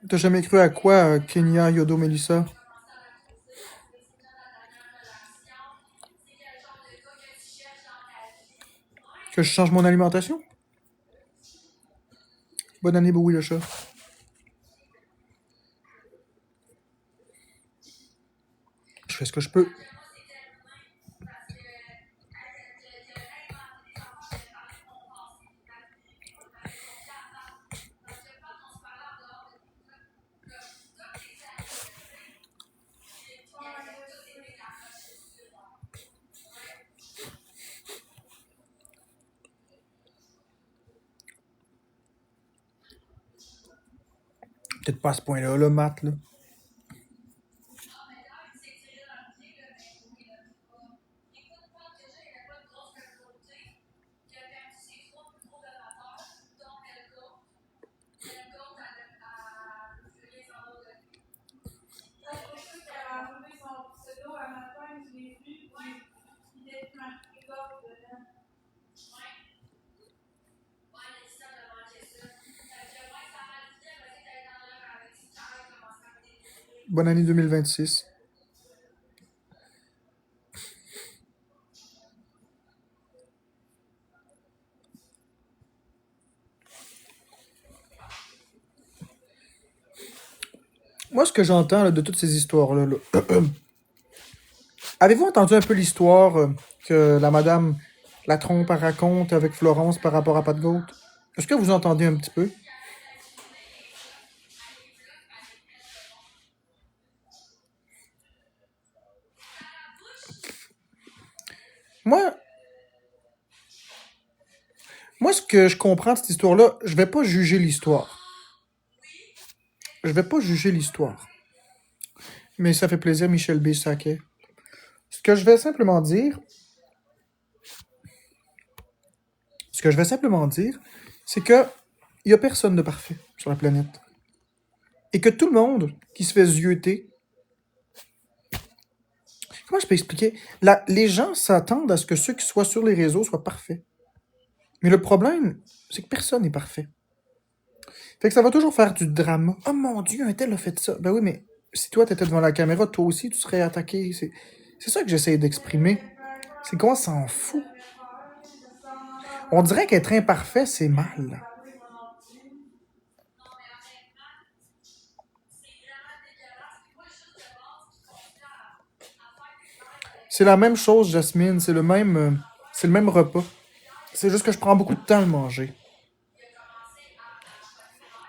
T'as jamais cru à quoi, Kenya, Yodo, Melissa? Que je change mon alimentation? Bonne année, Bowie le chat. Je fais ce que je peux. Peut-être pas à ce point-là, le Matt, là. Bonne année 2026. Moi, ce que j'entends là, de toutes ces histoires-là, là, avez-vous entendu un peu l'histoire que la madame la trompe elle raconte avec Florence par rapport à Pat Goat? Est-ce que vous entendez un petit peu? Moi, moi, ce que je comprends de cette histoire-là, je vais pas juger l'histoire. Je vais pas juger l'histoire. Mais ça fait plaisir, Michel B. Saquet. Ce que je vais simplement dire, ce que je vais simplement dire, c'est que il y a personne de parfait sur la planète. Et que tout le monde qui se fait zioter, comment je peux expliquer? Les gens s'attendent à ce que ceux qui soient sur les réseaux soient parfaits. Mais le problème, c'est que personne n'est parfait. Fait que ça va toujours faire du drama. Oh mon Dieu, un tel a fait ça. Ben oui, mais si toi t'étais devant la caméra, toi aussi tu serais attaqué. C'est ça que j'essaie d'exprimer. C'est qu'on s'en fout. On dirait qu'être imparfait, c'est mal. C'est la même chose, Jasmine. C'est le même repas. C'est juste que je prends beaucoup de temps à le manger.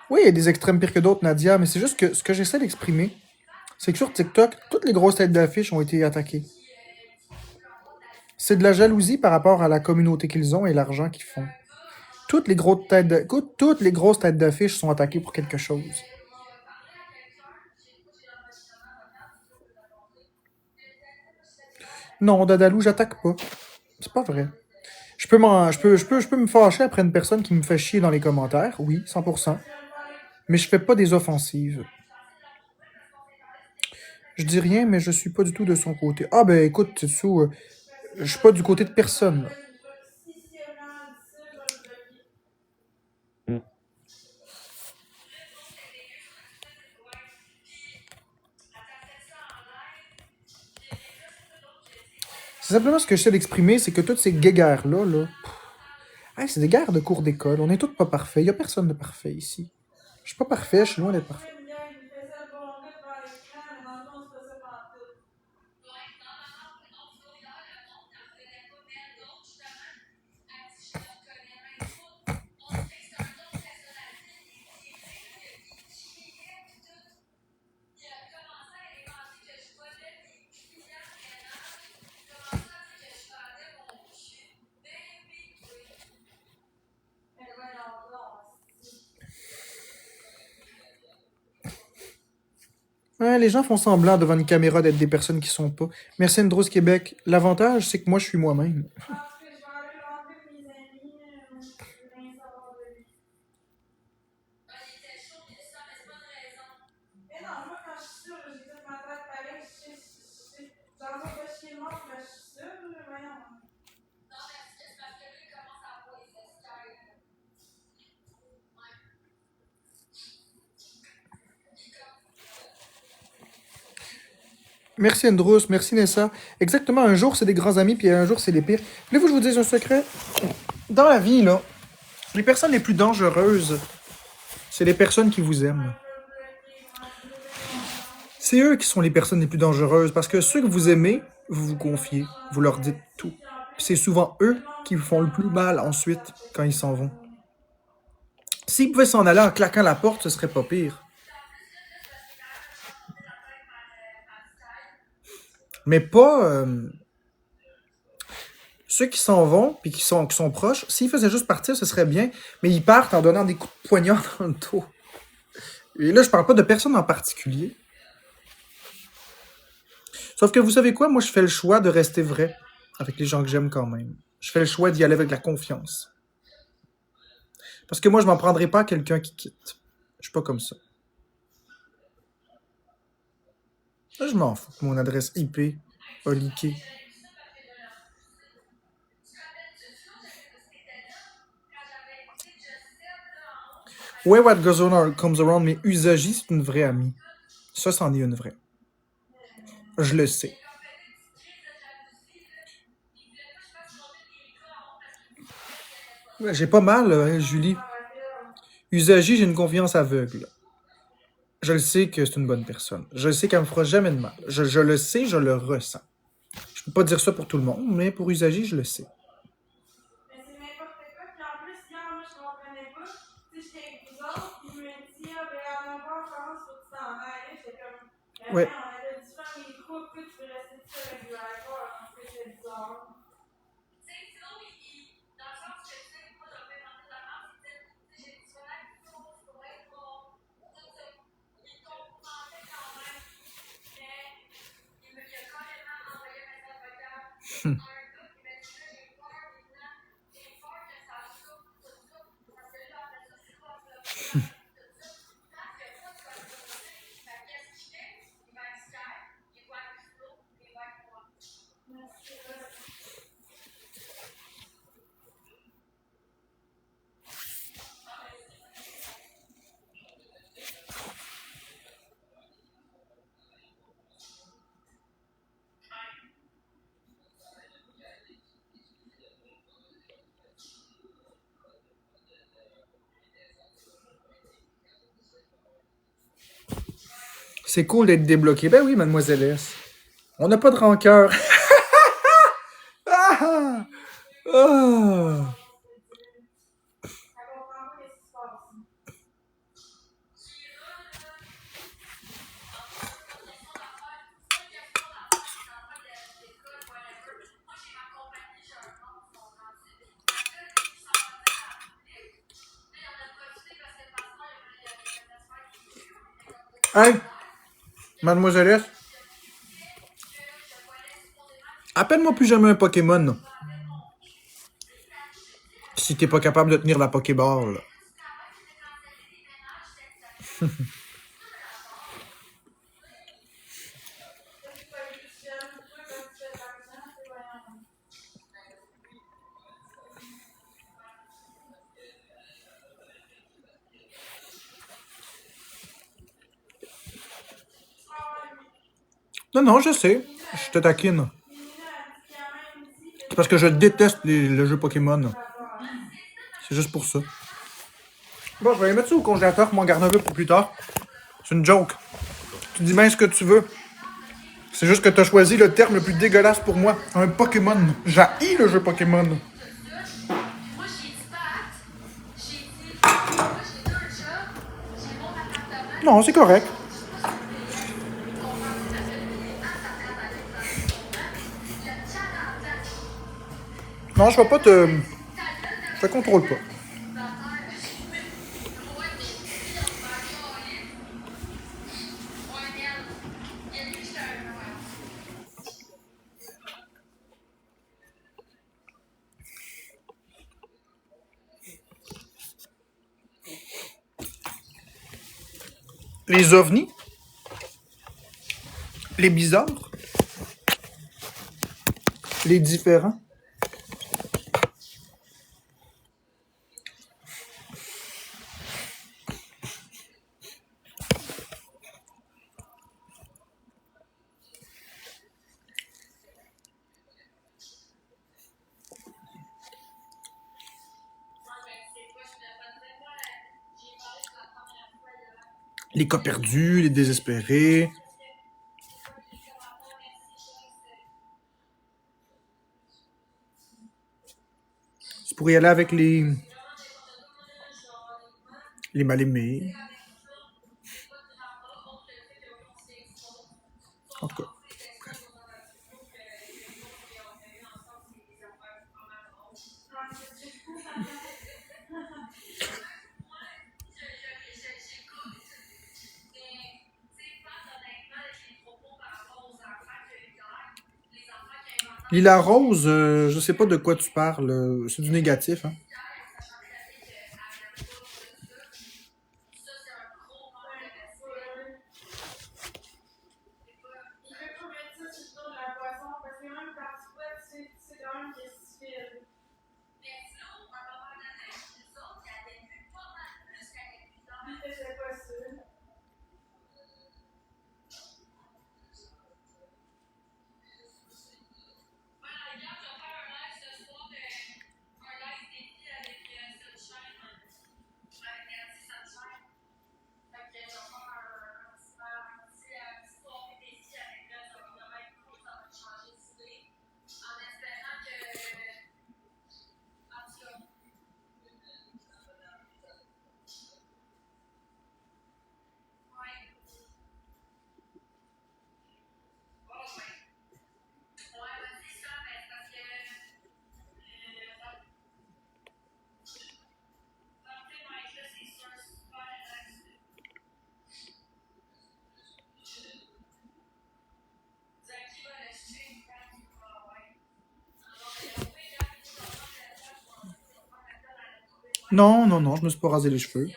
Oui, il y a des extrêmes pires que d'autres, Nadia, mais c'est juste que ce que j'essaie d'exprimer, c'est que sur TikTok, toutes les grosses têtes d'affiche ont été attaquées. C'est de la jalousie par rapport à la communauté qu'ils ont et l'argent qu'ils font. Toutes les grosses têtes d'affiche sont attaquées pour quelque chose. Non, Dadalou, j'attaque pas. C'est pas vrai. Je peux me fâcher après une personne qui me fait chier dans les commentaires, oui, 100%. Mais je fais pas des offensives. Je dis rien, mais je suis pas du tout de son côté. Ah ben écoute, Titsou, je suis pas du côté de personne. Là. C'est simplement ce que j'essaie d'exprimer, c'est que toutes ces guéguerres-là, là, hey, c'est des guerres de cours d'école. On est tous pas parfaits. Y a personne de parfait ici. Je suis pas parfait, je suis loin d'être parfait. Ouais, les gens font semblant devant une caméra d'être des personnes qui sont pas. Merci Andros Québec. L'avantage, c'est que moi, je suis moi-même. Merci Andros, merci Nessa. Exactement, un jour c'est des grands amis, puis un jour c'est les pires. Voulez-vous que je vous dise un secret? Dans la vie, là, les personnes les plus dangereuses, c'est les personnes qui vous aiment. C'est eux qui sont les personnes les plus dangereuses, parce que ceux que vous aimez, vous vous confiez, vous leur dites tout. Puis c'est souvent eux qui vous font le plus mal ensuite, quand ils s'en vont. S'ils pouvaient s'en aller en claquant la porte, ce serait pas pire. Mais pas... ceux qui s'en vont, puis qui sont proches, s'ils faisaient juste partir, ce serait bien, mais ils partent en donnant des coups de poignard dans le dos. Et là, je parle pas de personne en particulier. Sauf que vous savez quoi? Moi, je fais le choix de rester vrai avec les gens que j'aime quand même. Je fais le choix d'y aller avec la confiance. Parce que moi, je m'en prendrai pas à quelqu'un qui quitte. Je suis pas comme ça. Là, je m'en fous que mon adresse IP a leaké. Ouais, what goes on comes around, mais Usagi, c'est une vraie amie. Ça, c'en est une vraie. Je le sais. Ouais, j'ai pas mal, Julie. Usagi, j'ai une confiance aveugle. Je le sais que c'est une bonne personne. Je le sais qu'elle me fera jamais de mal. Je le sais, je le ressens. Je peux pas dire ça pour tout le monde, mais pour Usagi, je le sais. Mais c'est n'importe quoi. Puis en plus, hier, moi, je comprenais pas. Tu sais, j'étais avec vous autres, puis il me dit, ah, ben, à 9 heures, je pense, faut que tu t'en ailles. J'étais comme, ben, Ouais. on avait dit faire les coupes, puis tu peux rester tout seul avec le iPod, parce que c'est bizarre. C'est cool d'être débloqué. Ben oui, mademoiselle S. On n'a pas de rancœur. Ah! Ah! Hey, mademoiselle S. Appelle-moi plus jamais un Pokémon. Si t'es pas capable de tenir la Pokéball. Non, non, je sais. Je te taquine. C'est parce que je déteste le jeu Pokémon. C'est juste pour ça. Bon, je vais les mettre ça au congélateur pour m'en garder un peu pour plus tard. C'est une joke. Tu dis bien ce que tu veux. C'est juste que t'as choisi le terme le plus dégueulasse pour moi. Un Pokémon. J'haïs le jeu Pokémon. Non, c'est correct. Non, je vais pas te... Je te contrôle pas. Les ovnis? Les bizarres? Les différents? Les cas perdus, les désespérés. Tu pourrais y aller avec les mal-aimés. En tout cas. Lila Rose, je sais pas de quoi tu parles. C'est du négatif, hein? Non, non, non, je me suis pas rasé les cheveux.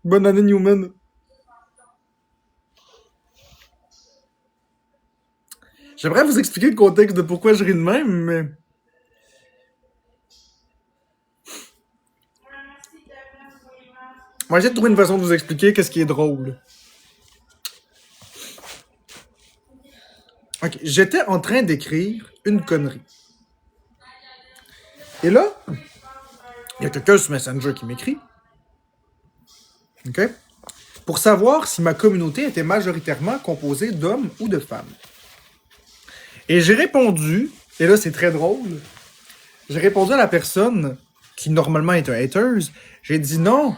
Bonne année, Newman. J'aimerais vous expliquer le contexte de pourquoi je ris de même, mais... On va essayer de trouver une façon de vous expliquer qu'est-ce qui est drôle. Ok, j'étais en train d'écrire une connerie. Et là, il y a quelqu'un sur Messenger qui m'écrit. OK? Pour savoir si ma communauté était majoritairement composée d'hommes ou de femmes. Et j'ai répondu, et là c'est très drôle, j'ai répondu à la personne qui normalement est un haters, j'ai dit non.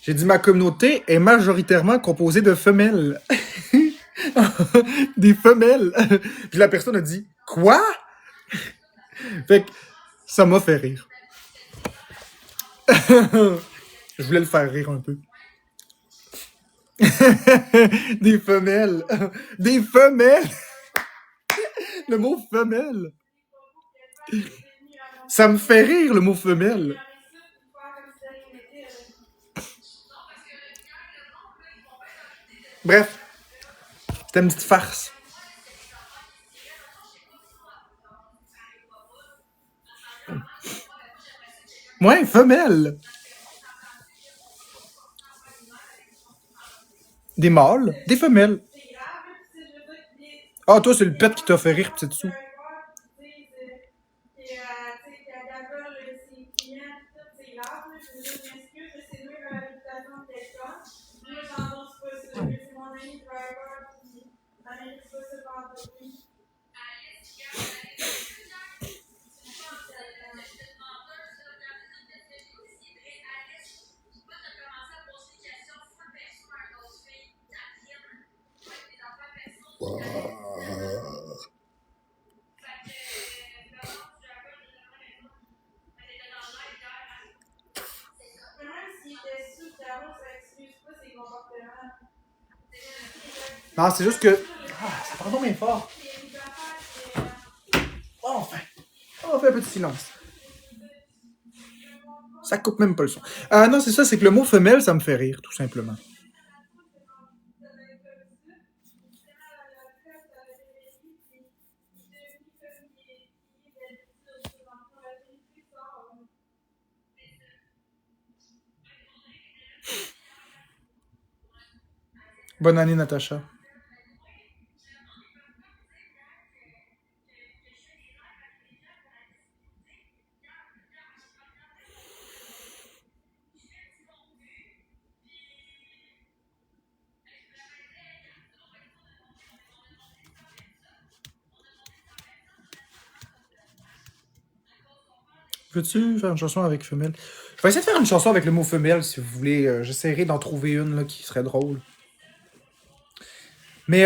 J'ai dit ma communauté est majoritairement composée de femelles. Des femelles. Puis la personne a dit quoi? Fait que ça m'a fait rire. Je voulais le faire rire un peu. Des femelles. Des femelles. Le mot femelle. Ça me fait rire, le mot femelle. Bref, c'était une petite farce. Ouais, femelle. Des mâles, des femelles. Ah, toi, c'est le pet qui t'a fait rire, petit sous. Non, c'est juste que... Ah, ça prend donc bien fort. Enfin, on fait un peu de silence. Ça coupe même pas le son. Ah non, c'est ça, c'est que le mot femelle, ça me fait rire, tout simplement. Bonne année, Natacha. Veux-tu faire une chanson avec femelle? Je vais essayer de faire une chanson avec le mot femelle, si vous voulez. J'essaierai d'en trouver une là, qui serait drôle. Mais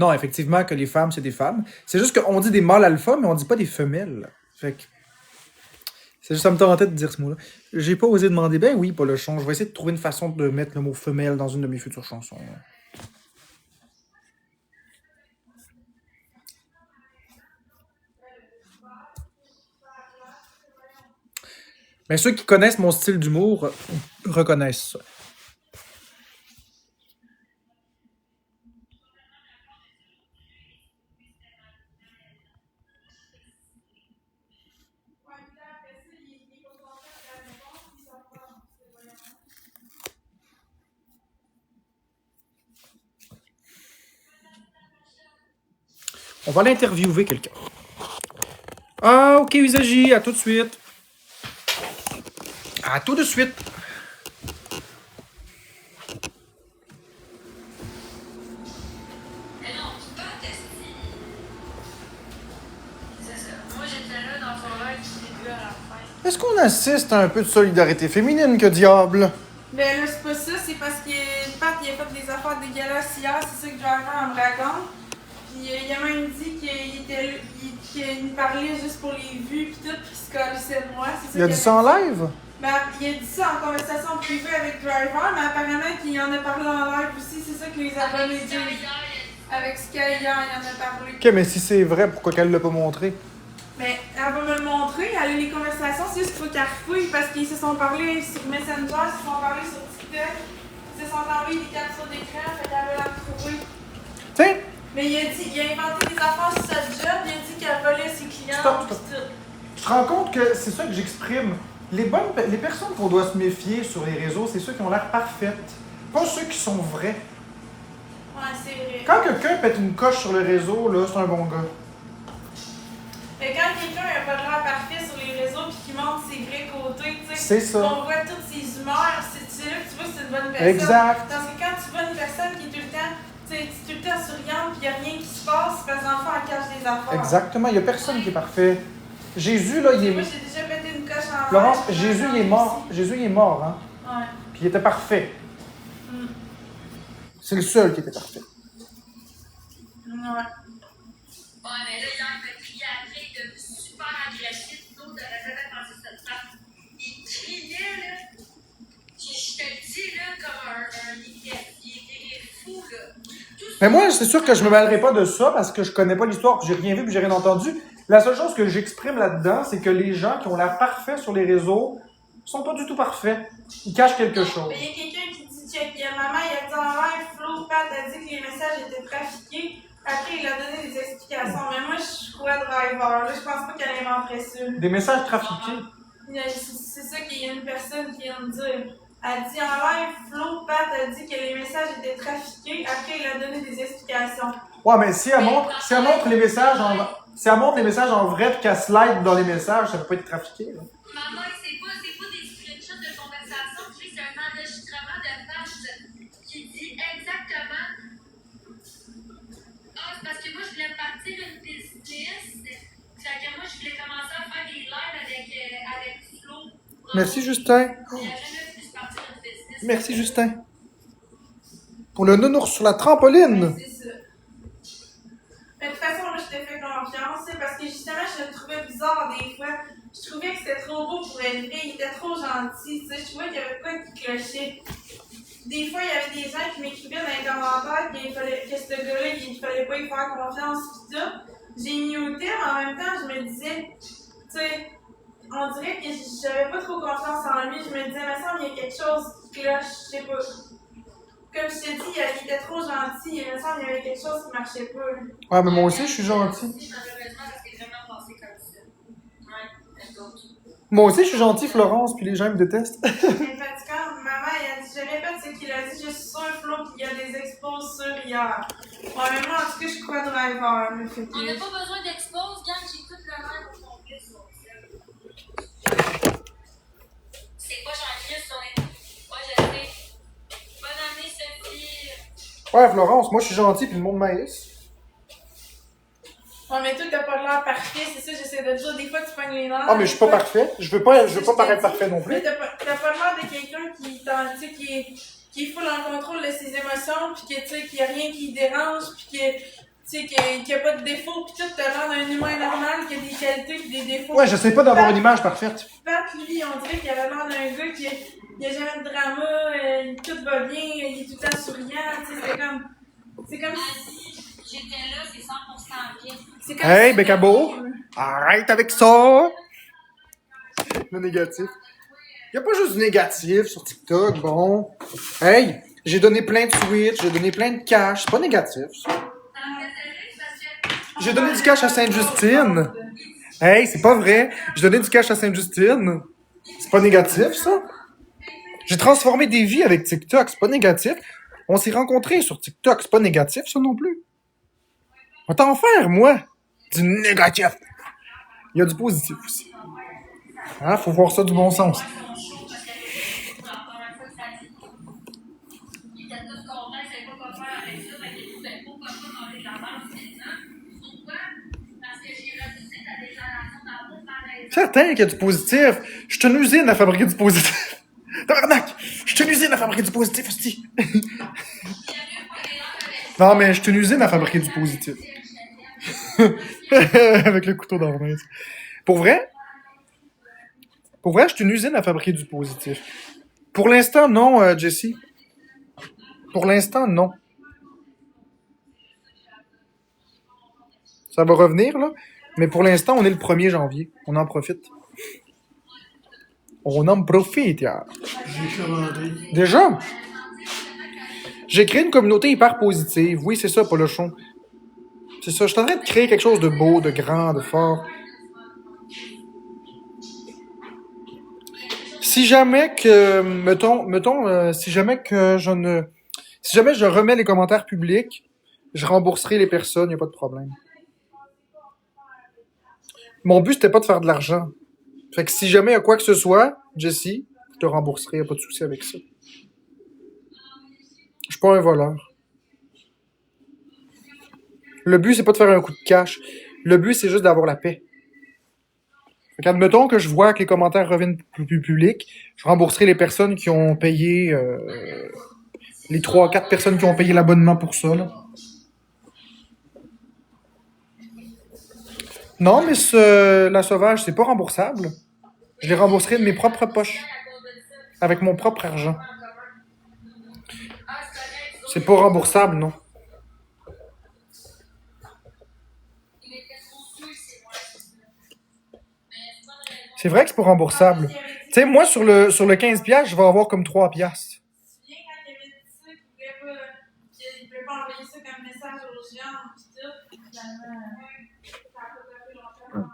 non, effectivement, que les femmes, c'est des femmes. C'est juste qu'on dit des mâles alpha, mais on dit pas des femelles. Fait que... C'est juste, ça me tentait de dire ce mot-là. J'ai pas osé demander, ben oui, pas le chon. Je vais essayer de trouver une façon de mettre le mot femelle dans une de mes futures chansons. Mais ceux qui connaissent mon style d'humour reconnaissent ça. On va l'interviewer quelqu'un. Ah, ok, Usagi, à tout de suite. À tout de suite. Est-ce qu'on assiste à un peu de solidarité féminine, que diable? Ben là, c'est pas ça, c'est parce que Pat, il a fait des affaires dégueulasses hier, c'est ça que Driver en me raconte. Puis il a même dit qu'il me parlait juste pour les vues, puis tout, puis qu'il se colissait de moi. C'est ça Il a dit ça en live? Ben, il a dit ça en conversation privée avec Driver, mais apparemment qu'il en a parlé en live aussi, c'est ça que les abonnés disent. Avec Sky hier, il en a parlé. Ok, mais si c'est vrai, pourquoi qu'elle l'a pas montré? Mais elle va me le montrer, elle a les conversations, c'est juste qu'il faut qu'elle refouille parce qu'ils se sont parlé sur Messenger, ils se sont parlé sur TikTok, ils se sont envoyé des captures d'écran, fait qu'elle va la retrouver. Tiens! Mais il a inventé des affaires sur sa job, il a dit qu'elle volait ses clients. Stop. Tu te rends compte que c'est ça que j'exprime? Les personnes qu'on doit se méfier sur les réseaux, c'est ceux qui ont l'air parfaites, pas ceux qui sont vrais. Ouais, c'est vrai. Quand quelqu'un pète une coche sur le réseau, là, c'est un bon gars. Mais quand quelqu'un n'a pas de l'air parfait sur les réseaux puis qu'il montre ses vrais côtés, tu sais, C'est ça. on voit toutes ses humeurs, c'est là que tu vois que c'est une bonne personne. Exact. Parce que quand tu vois une personne qui est tout le temps, tu sais, tout le temps souriante puis il n'y a rien qui se passe, c'est parce que l'enfant en cache des affaires. Exactement, il n'y a personne qui est parfait. Jésus, là, il est... Moi, j'ai déjà pété une coche en Florence, l'air, Jésus, il est mort. aussi. Jésus, il est mort, hein? Ouais. Puis il était parfait. Mm. C'est le seul qui était parfait. Ouais. Ouais, mais là, hier, il m'a crié après, il est devenu super agressif. L'autre n'aurait jamais pensé cette femme. Il criait, là. Je te le dis, là, comme il était fou, là. Mais moi, c'est sûr que je me mêlerai pas de ça parce que je connais pas l'histoire, puis j'ai rien vu, puis j'ai rien entendu. La seule chose que j'exprime là-dedans, c'est que les gens qui ont l'air parfaits sur les réseaux sont pas du tout parfaits. Ils cachent quelque chose. Mais il y a quelqu'un qui dit que maman, il a dit en live, Flo, Pat a dit que les messages étaient trafiqués. Après, il a donné des explications. Mais moi, je crois Driver. Là, je pense pas qu'elle inventerait ça. Des messages trafiqués. C'est ça qu'il y a une personne qui vient de dire. Elle dit en live, Flo, Pat a dit que les messages étaient trafiqués. Après, il a donné des explications. Ouais, mais si elle montre les messages en vrai puis qu'elle slide dans les messages, ça peut pas être trafiqué. Là. Maman, c'est pas des screenshots de conversation, c'est un enregistrement de page qui dit exactement. Ah, c'est parce que moi, je voulais partir une business. C'est que moi, je voulais commencer à faire des lives avec Flo. Merci, Justin. Il a jamais pu se partir une business. Merci, Justin. Pour le nounours sur la trampoline. C'est ça. Mais de toute façon, là, je t'ai fait confiance, parce que justement, je le trouvais bizarre des fois. Je trouvais que c'était trop beau pour être vrai, il était trop gentil, tu sais, je trouvais qu'il y avait quoi qui clochait. Des fois, il y avait des gens qui m'écrivaient dans les commentaires que ce gars-là, il fallait pas y faire confiance, pis tout. J'ai muté, mais en même temps, je me disais, tu sais, on dirait que j'avais pas trop confiance en lui. Je me disais, mais ça, il y a quelque chose qui cloche, je sais pas. Comme je t'ai dit, il était trop gentil. Il me semble qu'il y avait quelque chose qui marchait pas. Ah, mais moi aussi, je suis gentil. Malheureusement, ça s'est vraiment passé comme ça. Ouais, eux autres. Moi aussi, je suis gentil, Florence, puis les gens me détestent. Mais fatigant, maman, elle a dit, je répète ce qu'il a dit, je suis sur Flo, qu'il y a des expos sur hier. Ouais, mais moi, en tout cas, je suis pas driver. Mais fait que... On n'a pas besoin d'expose, gang, j'ai tout le même au complet sur c'est pas gentil, sur les. Moi, je sais. Bonne année, Sophie. Ouais, Florence, moi, je suis gentil, puis le monde maïs. Ouais, mais toi, t'as pas l'air parfait, c'est ça, j'essaie de te dire. Des fois, tu pognes les nerfs. Ah, mais je suis pas parfait. Je veux pas paraître parfait non plus. Mais t'as pas l'air de quelqu'un qui, tu sais, qui est full en contrôle de ses émotions, pis que, tu sais, qu'il y a rien qui le dérange, pis que, tu sais, qu'il y a pas de défauts, pis tout, t'as l'air d'un humain normal, qui a des qualités pis des défauts. Ouais, j'essaie pas d'avoir une image parfaite. Pat, lui, on dirait qu'il avait l'air d'un gars qui a jamais de drama, tout va bien, il est tout le temps souriant, tu sais, c'est comme J'étais là, c'est 100% bien. c'est comme Hey, si- Becabo, arrête avec ça! Le négatif. Y a pas juste du négatif sur TikTok, bon. Hey, j'ai donné plein de Switch, j'ai donné plein de cash, c'est pas négatif, ça. J'ai donné du cash à Sainte-Justine. Hey, c'est pas vrai. J'ai donné du cash à Sainte-Justine. C'est pas négatif, ça. J'ai transformé des vies avec TikTok, c'est pas négatif. On s'est rencontrés sur TikTok, c'est pas négatif, ça non plus. On va t'en faire, moi, du négatif. Il y a du positif aussi. Hein, faut voir ça du bon sens. Certain qu'il y a du positif. Je suis une usine à fabriquer du positif. Tabarnak! Je suis une usine à fabriquer du positif, hostie. Non, mais je suis une usine à fabriquer du positif. Avec le couteau dans la main. Pour vrai, je suis une usine à fabriquer du positif. Pour l'instant, non, Jessie. Pour l'instant, non. Ça va revenir, là. Mais pour l'instant, on est le 1er janvier. On en profite. On en profite, yeah. J'ai commandé. Déjà? J'ai créé une communauté hyper positive. Oui, c'est ça, Polochon. C'est ça. Je suis en train de créer quelque chose de beau, de grand, de fort. Si jamais que, mettons, si jamais je remets les commentaires publics, je rembourserai les personnes, y a pas de problème. Mon but, c'était pas de faire de l'argent. Fait que si jamais y a quoi que ce soit, Jessie, je te rembourserai, y a pas de souci avec ça. Je suis pas un voleur. Le but, c'est pas de faire un coup de cash. Le but, c'est juste d'avoir la paix. Fait qu'admettons que je vois que les commentaires reviennent plus publics, je rembourserai les personnes qui ont payé, les 3-4 personnes qui ont payé l'abonnement pour ça, là. Non, mais la sauvage, c'est pas remboursable. Je les rembourserai de mes propres poches. Avec mon propre argent. C'est pas remboursable, non. C'est vrai que c'est pas remboursable. Tu sais, moi, sur le 15 piastres, je vais avoir comme 3 piastres. Tu te souviens quand il avait dit ça, qu'il pouvait pas envoyer ça comme message urgent, pis tout, finalement, ça a pas duré longtemps.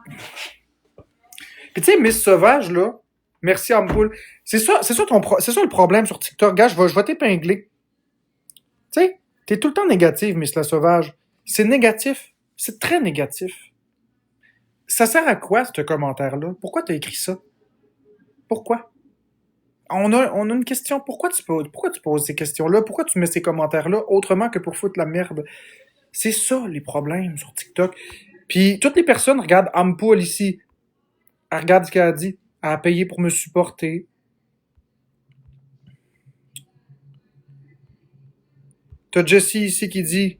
Puis tu sais, Miss Sauvage, là, merci Ampoule. C'est ça le problème sur TikTok. Gars, je vais t'épingler. Tu sais, t'es tout le temps négative, Miss la Sauvage. C'est négatif. C'est très négatif. Ça sert à quoi, ce commentaire-là? Pourquoi t'as écrit ça? Pourquoi? On a une question. Pourquoi tu poses ces questions-là? Pourquoi tu mets ces commentaires-là autrement que pour foutre la merde? C'est ça, les problèmes sur TikTok. Puis, toutes les personnes regardent Ampoule ici. Elle regarde ce qu'elle a dit. Elle a payé pour me supporter. T'as Jessie ici qui dit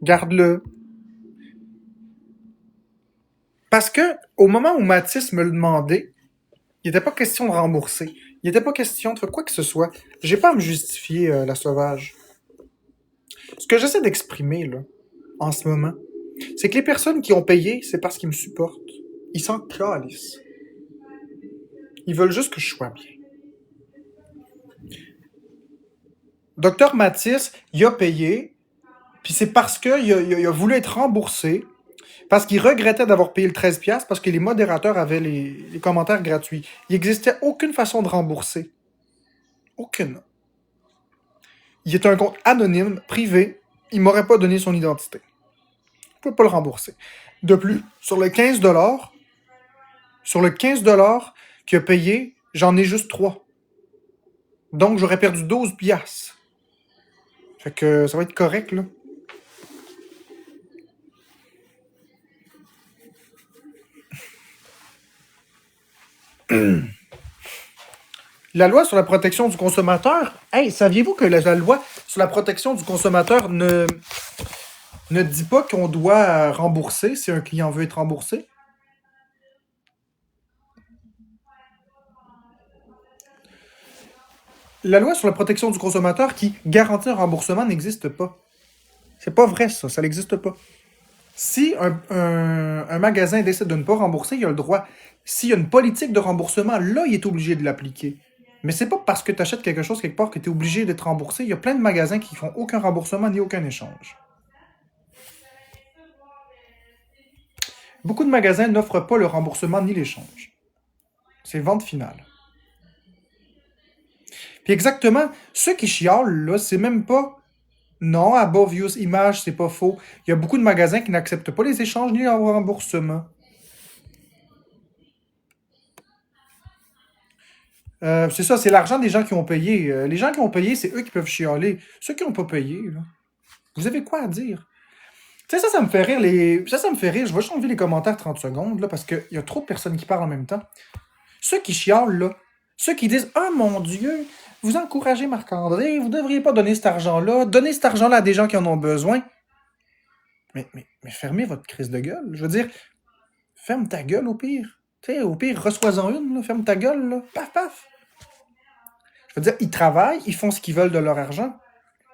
garde-le. Parce que au moment où Mathis me le demandait, il n'était pas question de rembourser. Il n'était pas question de faire quoi que ce soit. J'ai pas à me justifier, la sauvage. Ce que j'essaie d'exprimer, là, en ce moment, c'est que les personnes qui ont payé, c'est parce qu'ils me supportent. Ils s'en calissent. Ils veulent juste que je sois bien. Docteur Mathis, il a payé, puis c'est parce qu'il a voulu être remboursé, parce qu'il regrettait d'avoir payé le 13$ parce que les modérateurs avaient les commentaires gratuits. Il n'existait aucune façon de rembourser. Aucune. Il était un compte anonyme, privé. Il m'aurait pas donné son identité. Je ne pouvais pas le rembourser. De plus, sur le 15$, qu'il a payé, j'en ai juste 3. Donc, j'aurais perdu 12$. Fait que ça va être correct, là. La loi sur la protection du consommateur, hey, saviez-vous que la loi sur la protection du consommateur ne dit pas qu'on doit rembourser si un client veut être remboursé? La loi sur la protection du consommateur qui garantit un remboursement n'existe pas. C'est pas vrai, ça n'existe pas. Si un magasin décide de ne pas rembourser, il a le droit. S'il y a une politique de remboursement, là, il est obligé de l'appliquer. Mais c'est pas parce que tu achètes quelque chose quelque part que tu es obligé d'être remboursé. Il y a plein de magasins qui font aucun remboursement ni aucun échange. Beaucoup de magasins n'offrent pas le remboursement ni l'échange. C'est vente finale. Puis exactement, ceux qui chialent, là, c'est même pas... Non, Above Use Image, c'est pas faux. Il y a beaucoup de magasins qui n'acceptent pas les échanges ni le remboursement. C'est ça, c'est l'argent des gens qui ont payé. Les gens qui ont payé, c'est eux qui peuvent chialer. Ceux qui n'ont pas payé, là, vous avez quoi à dire? Tu sais, ça me fait rire. Ça me fait rire. Je vais juste enlever les commentaires 30 secondes, là, parce qu'il y a trop de personnes qui parlent en même temps. Ceux qui chialent, là, ceux qui disent « Ah, mon Dieu, vous encouragez Marc-André, vous devriez pas donner cet argent-là. Donnez cet argent-là à des gens qui en ont besoin. » Mais fermez votre crise de gueule. Je veux dire, ferme ta gueule au pire. Tu sais, au pire, reçois-en une, là, ferme ta gueule, là. Paf, paf. Je veux dire, ils travaillent, ils font ce qu'ils veulent de leur argent.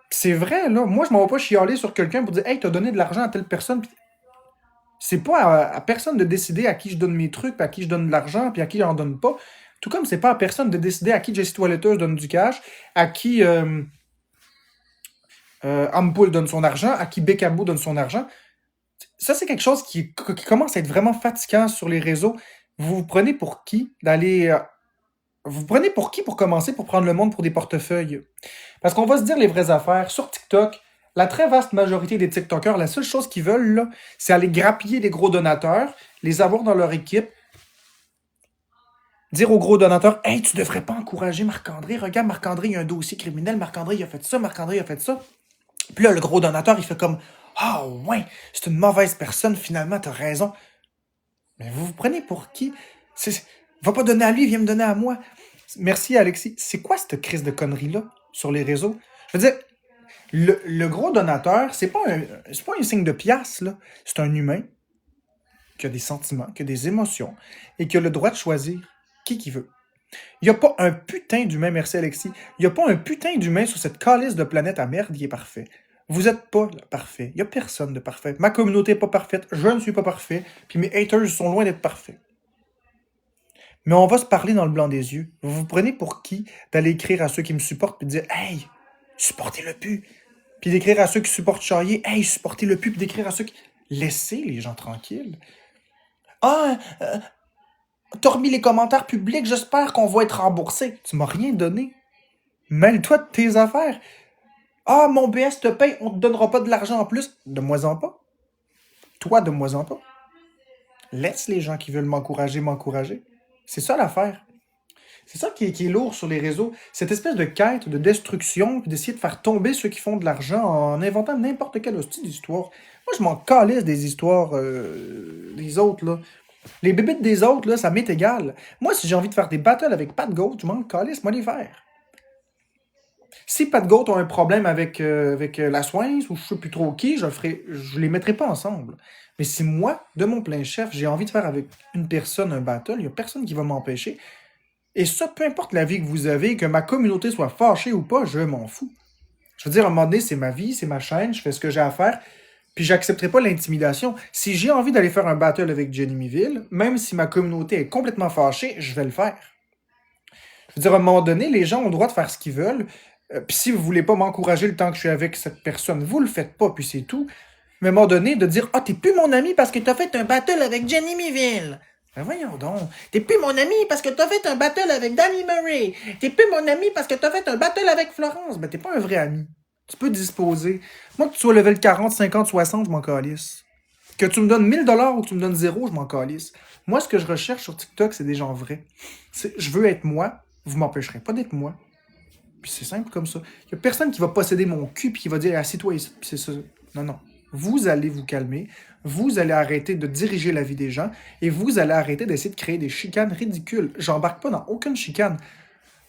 Pis c'est vrai, là. Moi, je m'en vais pas chialer sur quelqu'un pour dire « Hey, t'as donné de l'argent à telle personne. » C'est pas à personne de décider à qui je donne mes trucs, puis à qui je donne de l'argent, puis à qui j'en donne pas. Tout comme c'est pas à personne de décider à qui Jessie Toiletteuse donne du cash, à qui Ampoule donne son argent, à qui Bécabo donne son argent. Ça, c'est quelque chose qui commence à être vraiment fatigant sur les réseaux. Vous vous prenez pour qui d'aller... vous vous prenez pour qui pour commencer pour prendre le monde pour des portefeuilles? Parce qu'on va se dire les vraies affaires. Sur TikTok, la très vaste majorité des TikTokers, la seule chose qu'ils veulent, là, c'est aller grappiller les gros donateurs, les avoir dans leur équipe, dire aux gros donateurs « Hey, tu devrais pas encourager Marc-André. Regarde, Marc-André, il a un dossier criminel. Marc-André, il a fait ça. Marc-André, il a fait ça. » Puis là, le gros donateur, il fait comme « Ah, ouais, c'est une mauvaise personne. Finalement, t'as raison. » Mais vous vous prenez pour qui? Va pas donner à lui, viens me donner à moi. Merci, Alexis. C'est quoi cette crise de conneries-là sur les réseaux? Je veux dire, le gros donateur, c'est pas un signe de pièce, là. C'est un humain qui a des sentiments, qui a des émotions et qui a le droit de choisir qui veut. Il n'y a pas un putain d'humain, merci Alexis, il n'y a pas un putain d'humain sur cette calice de planète à merde qui est parfait. Vous n'êtes pas parfait. Il n'y a personne de parfait. Ma communauté n'est pas parfaite, je ne suis pas parfait, puis mes haters sont loin d'être parfaits. Mais on va se parler dans le blanc des yeux. Vous vous prenez pour qui d'aller écrire à ceux qui me supportent puis de dire « Hey, supportez-le plus ». Puis d'écrire à ceux qui supportent Charrier « Hey, supportez-le plus ». Puis d'écrire à ceux qui... Laissez les gens tranquilles. Ah, t'as remis les commentaires publics, j'espère qu'on va être remboursé. Tu m'as rien donné. Mêle-toi de tes affaires. Ah, mon BS te paye, on te donnera pas de l'argent en plus. Donne-moi-en pas. Toi, donne-moi-en pas. Laisse les gens qui veulent m'encourager. C'est ça l'affaire. C'est ça qui est lourd sur les réseaux. Cette espèce de quête de destruction, puis d'essayer de faire tomber ceux qui font de l'argent en inventant n'importe quelle hostie d'histoire. Moi, je m'en calisse des histoires des autres, là. Les bébites des autres, là, ça m'est égal. Moi, si j'ai envie de faire des battles avec Pat Goat, je m'en calisse, moi les faire. Si Pat Goat a un problème avec la Swings, ou je sais plus trop qui, je les mettrai pas ensemble. Mais si moi, de mon plein chef, j'ai envie de faire avec une personne un battle, il n'y a personne qui va m'empêcher. Et ça, peu importe la vie que vous avez, que ma communauté soit fâchée ou pas, je m'en fous. Je veux dire, à un moment donné, c'est ma vie, c'est ma chaîne, je fais ce que j'ai à faire, puis j'accepterai pas l'intimidation. Si j'ai envie d'aller faire un battle avec Jenny Miville, même si ma communauté est complètement fâchée, je vais le faire. Je veux dire, à un moment donné, les gens ont le droit de faire ce qu'ils veulent. Puis si vous voulez pas m'encourager le temps que je suis avec cette personne, vous le faites pas, puis c'est tout. Mais à un moment donné, de dire « Ah, t'es plus mon ami parce que t'as fait un battle avec Jenny Miville. » Ben voyons donc. T'es plus mon ami parce que t'as fait un battle avec Danny Murray. T'es plus mon ami parce que t'as fait un battle avec Florence. Ben t'es pas un vrai ami. Tu peux disposer. Moi, que tu sois level 40, 50, 60, je m'en calisse. Que tu me donnes 1000$ ou que tu me donnes 0, je m'en calisse. Moi, ce que je recherche sur TikTok, c'est des gens vrais. Je veux être moi, vous m'empêcherez pas d'être moi. Puis c'est simple comme ça. Il y a personne qui va posséder mon cul puis qui va dire « Assieds-toi ici. » Puis c'est ça. Non, non. Vous allez vous calmer. Vous allez arrêter de diriger la vie des gens. Et vous allez arrêter d'essayer de créer des chicanes ridicules. J'embarque pas dans aucune chicane.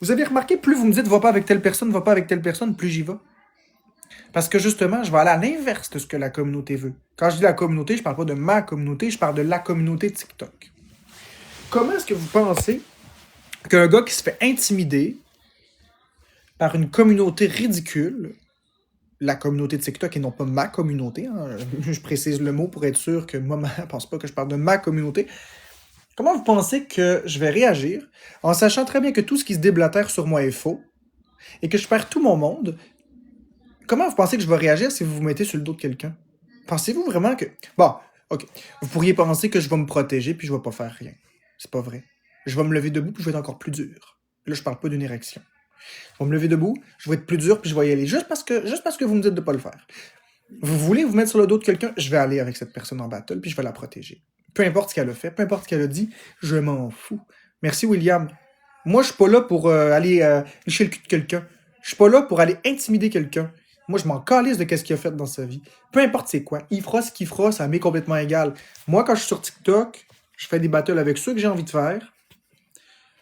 Vous avez remarqué, plus vous me dites « Va pas avec telle personne, va pas avec telle personne », plus j'y vais. Parce que justement, je vais aller à l'inverse de ce que la communauté veut. Quand je dis la communauté, je parle pas de ma communauté, je parle de la communauté TikTok. Comment est-ce que vous pensez qu'un gars qui se fait intimider par une communauté ridicule, la communauté de TikTok et non pas ma communauté, hein, je précise le mot pour être sûr que moi, je pense pas que je parle de ma communauté, comment vous pensez que je vais réagir en sachant très bien que tout ce qui se déblatère sur moi est faux et que je perds tout mon monde? Comment vous pensez que je vais réagir si vous vous mettez sur le dos de quelqu'un? Pensez-vous vraiment que... Bon, ok. Vous pourriez penser que je vais me protéger puis je vais pas faire rien. C'est pas vrai. Je vais me lever debout puis je vais être encore plus dur. Là, je parle pas d'une érection. Je vais me lever debout, je vais être plus dur puis je vais y aller juste parce que vous me dites de pas le faire. Vous voulez vous mettre sur le dos de quelqu'un, je vais aller avec cette personne en battle puis je vais la protéger. Peu importe ce qu'elle a fait, peu importe ce qu'elle a dit, je m'en fous. Merci, William. Moi, je suis pas là pour aller licher le cul de quelqu'un. Je suis pas là pour aller intimider quelqu'un. Moi, je m'en calisse de qu'est-ce qu'il a fait dans sa vie. Peu importe c'est quoi. Il fera ce qu'il fera, ça m'est complètement égal. Moi, quand je suis sur TikTok, je fais des battles avec ceux que j'ai envie de faire.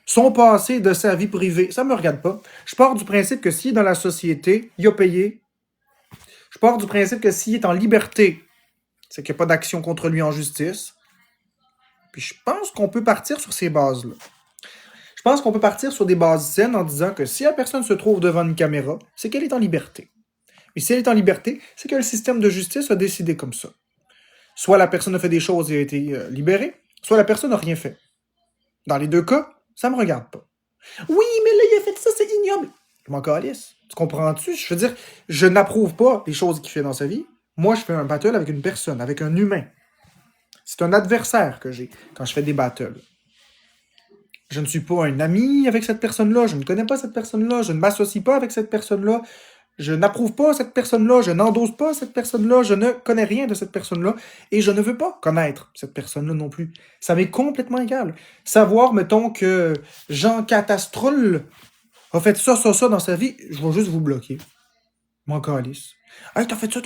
Son passé de sa vie privée, ça me regarde pas. Je pars du principe que s'il est dans la société, il a payé. Je pars du principe que s'il est en liberté, c'est qu'il n'y a pas d'action contre lui en justice. Puis je pense qu'on peut partir sur ces bases-là. Je pense qu'on peut partir sur des bases saines en disant que si la personne se trouve devant une caméra, c'est qu'elle est en liberté. Et si elle est en liberté, c'est que le système de justice a décidé comme ça. Soit la personne a fait des choses et a été libérée, soit la personne n'a rien fait. Dans les deux cas, ça me regarde pas. Oui, mais là, il a fait ça, c'est ignoble. Je m'en calisse. Tu comprends-tu? Je veux dire, je n'approuve pas les choses qu'il fait dans sa vie. Moi, je fais un battle avec une personne, avec un humain. C'est un adversaire que j'ai quand je fais des battles. Je ne suis pas un ami avec cette personne-là, je ne connais pas cette personne-là, je ne m'associe pas avec cette personne-là. Je n'approuve pas cette personne-là, je n'endosse pas cette personne-là, je ne connais rien de cette personne-là et je ne veux pas connaître cette personne-là non plus. Ça m'est complètement égal. Savoir, mettons, que Jean Catastroule a fait ça dans sa vie, je vais juste vous bloquer. M'en calisse. Hey, t'as fait ça,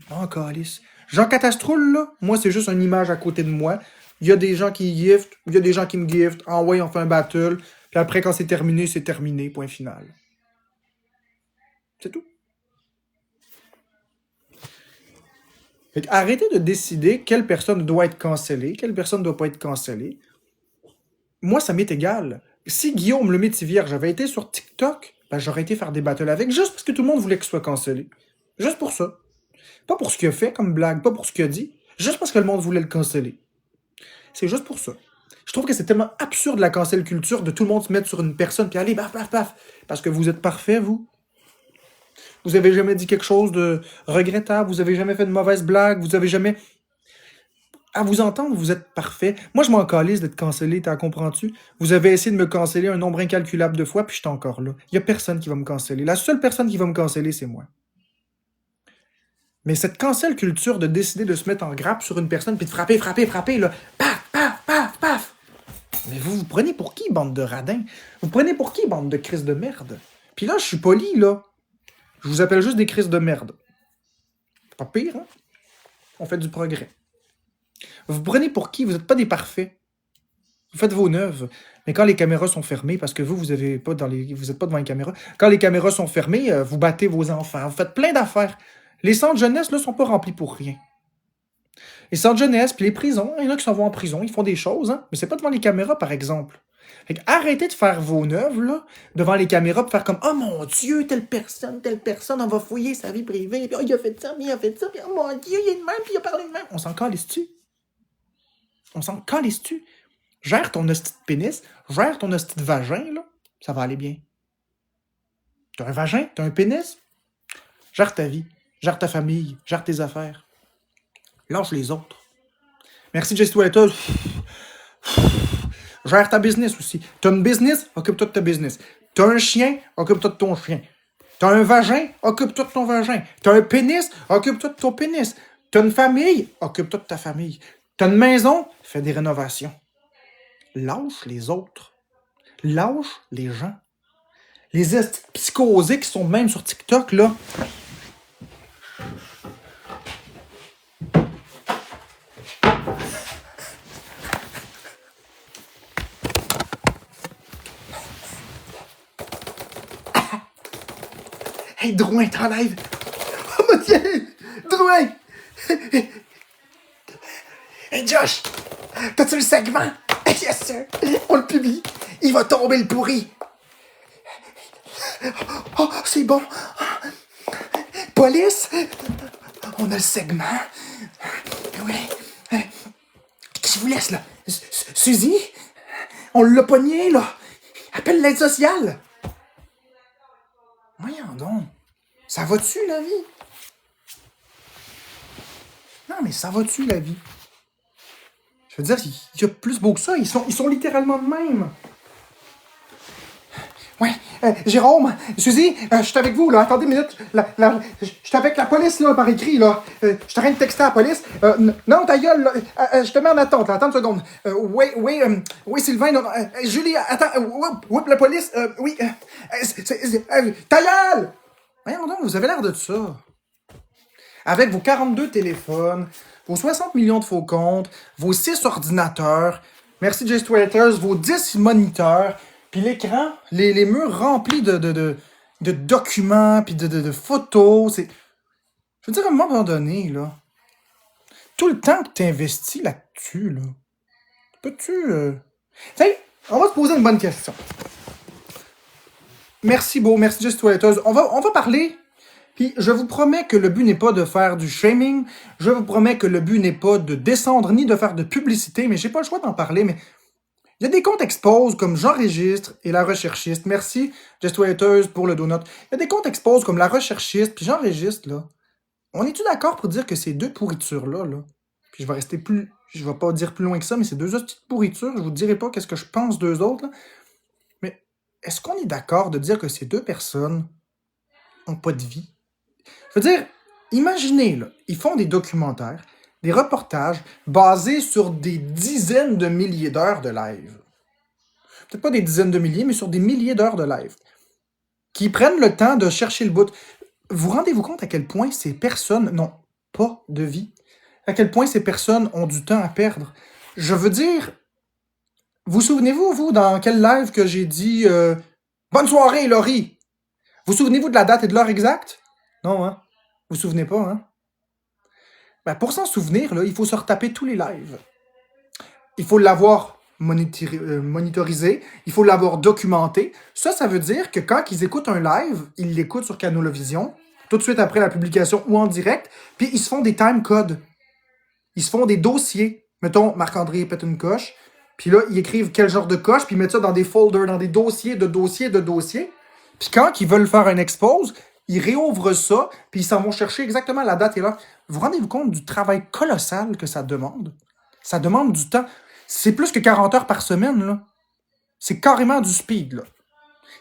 m'en calisse. Jean Catastroule, là, moi, c'est juste une image à côté de moi. Il y a des gens qui giftent, il y a des gens qui me giftent. Ah ouais, on fait un battle. Puis après, quand c'est terminé, point final. C'est tout. Fait arrêtez de décider quelle personne doit être cancellée, quelle personne ne doit pas être cancellée. Moi, ça m'est égal. Si Guillaume le Métivier, j'avais été sur TikTok, ben, j'aurais été faire des battles avec, juste parce que tout le monde voulait qu'il soit cancellé. Juste pour ça. Pas pour ce qu'il a fait comme blague, pas pour ce qu'il a dit, juste parce que le monde voulait le canceller. C'est juste pour ça. Je trouve que c'est tellement absurde la cancel culture de tout le monde se mettre sur une personne puis aller paf, paf, paf. Parce que vous êtes parfait, vous. Vous avez jamais dit quelque chose de regrettable, vous avez jamais fait de mauvaise blague, vous avez jamais... À vous entendre, vous êtes parfait. Moi, je m'en calisse d'être cancellé, t'en comprends-tu? Vous avez essayé de me canceller un nombre incalculable de fois, puis je suis encore là. Il y a personne qui va me canceller. La seule personne qui va me canceller, c'est moi. Mais cette cancel culture de décider de se mettre en grappe sur une personne, puis de frapper, là, paf, paf, paf, paf. Mais vous prenez pour qui, bande de radins? Vous prenez pour qui, bande de crises de merde? Puis là, je suis poli, là. Je vous appelle juste des crises de merde. Pas pire, hein? On fait du progrès. Vous prenez pour qui? Vous n'êtes pas des parfaits. Vous faites vos neuves. Mais quand les caméras sont fermées, parce que vous n'êtes pas devant les caméras, quand les caméras sont fermées, vous battez vos enfants. Vous faites plein d'affaires. Les centres de jeunesse ne sont pas remplis pour rien. Les centres de jeunesse, puis les prisons, il y en a qui s'en vont en prison, ils font des choses, hein? Mais c'est pas devant les caméras, par exemple. Fait que arrêtez de faire vos neuves, là, devant les caméras, pour faire comme « Oh mon Dieu, telle personne, on va fouiller sa vie privée, puis oh, il a fait ça, puis il a fait ça, puis oh mon Dieu, il est de même, puis il a parlé de même. » On s'en calisse-tu? On s'en calisse-tu? Gère ton hostie de pénis, gère ton hostie de vagin, là, ça va aller bien. T'as un vagin, t'as un pénis, gère ta vie, gère ta famille, gère tes affaires. Lâche les autres. Merci, Jess Toiletteuse. Gère ta business aussi. T'as une business, occupe-toi de ta business. T'as un chien, occupe-toi de ton chien. T'as un vagin, occupe-toi de ton vagin. T'as un pénis, occupe-toi de ton pénis. T'as une famille, occupe-toi de ta famille. T'as une maison, fais des rénovations. Lâche les autres. Lâche les gens. Les psychosés qui sont même sur TikTok, là. Hey, Drouin, t'es en live! Oh mon Dieu! Drouin! Hey, Josh! T'as-tu le segment? Yes, sir! On le publie! Il va tomber le pourri! Oh, c'est bon! Police! On a le segment! Oui! Qui vous laisse, là? Suzy? On l'a pogné, là! Appelle l'aide sociale! Voyons donc! Ça va-tu, la vie? Non, mais ça va-tu, la vie? Je veux dire, il y a plus beau que ça. Ils sont littéralement de même. Ouais, Jérôme, Suzy, je suis avec vous, là. Attendez une minute. Je suis avec la police, là, par écrit, là. Je suis en train de texter à la police. Non, ta gueule, là. Je te mets en attente, là. Attends une seconde. Oui, Sylvain, non, Julie, attends. La police, oui. Ta gueule! Voyons donc, vous avez l'air de ça. Avec vos 42 téléphones, vos 60 millions de faux comptes, vos 6 ordinateurs, merci Jess Twitters, vos 10 moniteurs, puis l'écran, les murs remplis de documents, puis de photos. Je veux dire, à un moment donné, là, tout le temps que tu investis là-dessus, là, peux-tu... Tiens, on va se poser une bonne question. Merci Jess Twitters. On va parler... Puis je vous promets que le but n'est pas de faire du shaming, je vous promets que le but n'est pas de descendre ni de faire de publicité, mais j'ai pas le choix d'en parler, mais il y a des comptes expose comme J'enregistre et La Recherchiste. Merci, Jess Twitters, pour le donut. Il y a des comptes expose comme La Recherchiste puis J'enregistre, là. On est-tu d'accord pour dire que ces deux pourritures-là, là, puis je vais pas dire plus loin que ça, mais ces deux autres petites pourritures, je vous dirai pas qu'est-ce que je pense d'eux autres, là, mais est-ce qu'on est d'accord de dire que ces deux personnes ont pas de vie? Je veux dire, imaginez, là, ils font des documentaires, des reportages basés sur des dizaines de milliers d'heures de live. Peut-être pas des dizaines de milliers, mais sur des milliers d'heures de live. Qui prennent le temps de chercher le bout. Vous rendez-vous compte à quel point ces personnes n'ont pas de vie? À quel point ces personnes ont du temps à perdre? Je veux dire, vous souvenez-vous, vous, dans quel live que j'ai dit « Bonne soirée, Laurie! » Vous souvenez-vous de la date et de l'heure exacte? Non, hein? Vous vous souvenez pas, hein? Ben, pour s'en souvenir, là, il faut se retaper tous les lives. Il faut l'avoir monitorisé, il faut l'avoir documenté. Ça veut dire que quand ils écoutent un live, ils l'écoutent sur Canal-Vision, tout de suite après la publication ou en direct, puis ils se font des time codes. Ils se font des dossiers. Mettons, Marc-André pète une coche, puis là, ils écrivent quel genre de coche, puis ils mettent ça dans des folders, dans des dossiers de dossiers de dossiers. Puis quand ils veulent faire un expose, ils réouvrent ça, puis ils s'en vont chercher exactement la date et l'heure. Vous rendez-vous compte du travail colossal que ça demande? Ça demande du temps. C'est plus que 40 heures par semaine, là. C'est carrément du speed, là.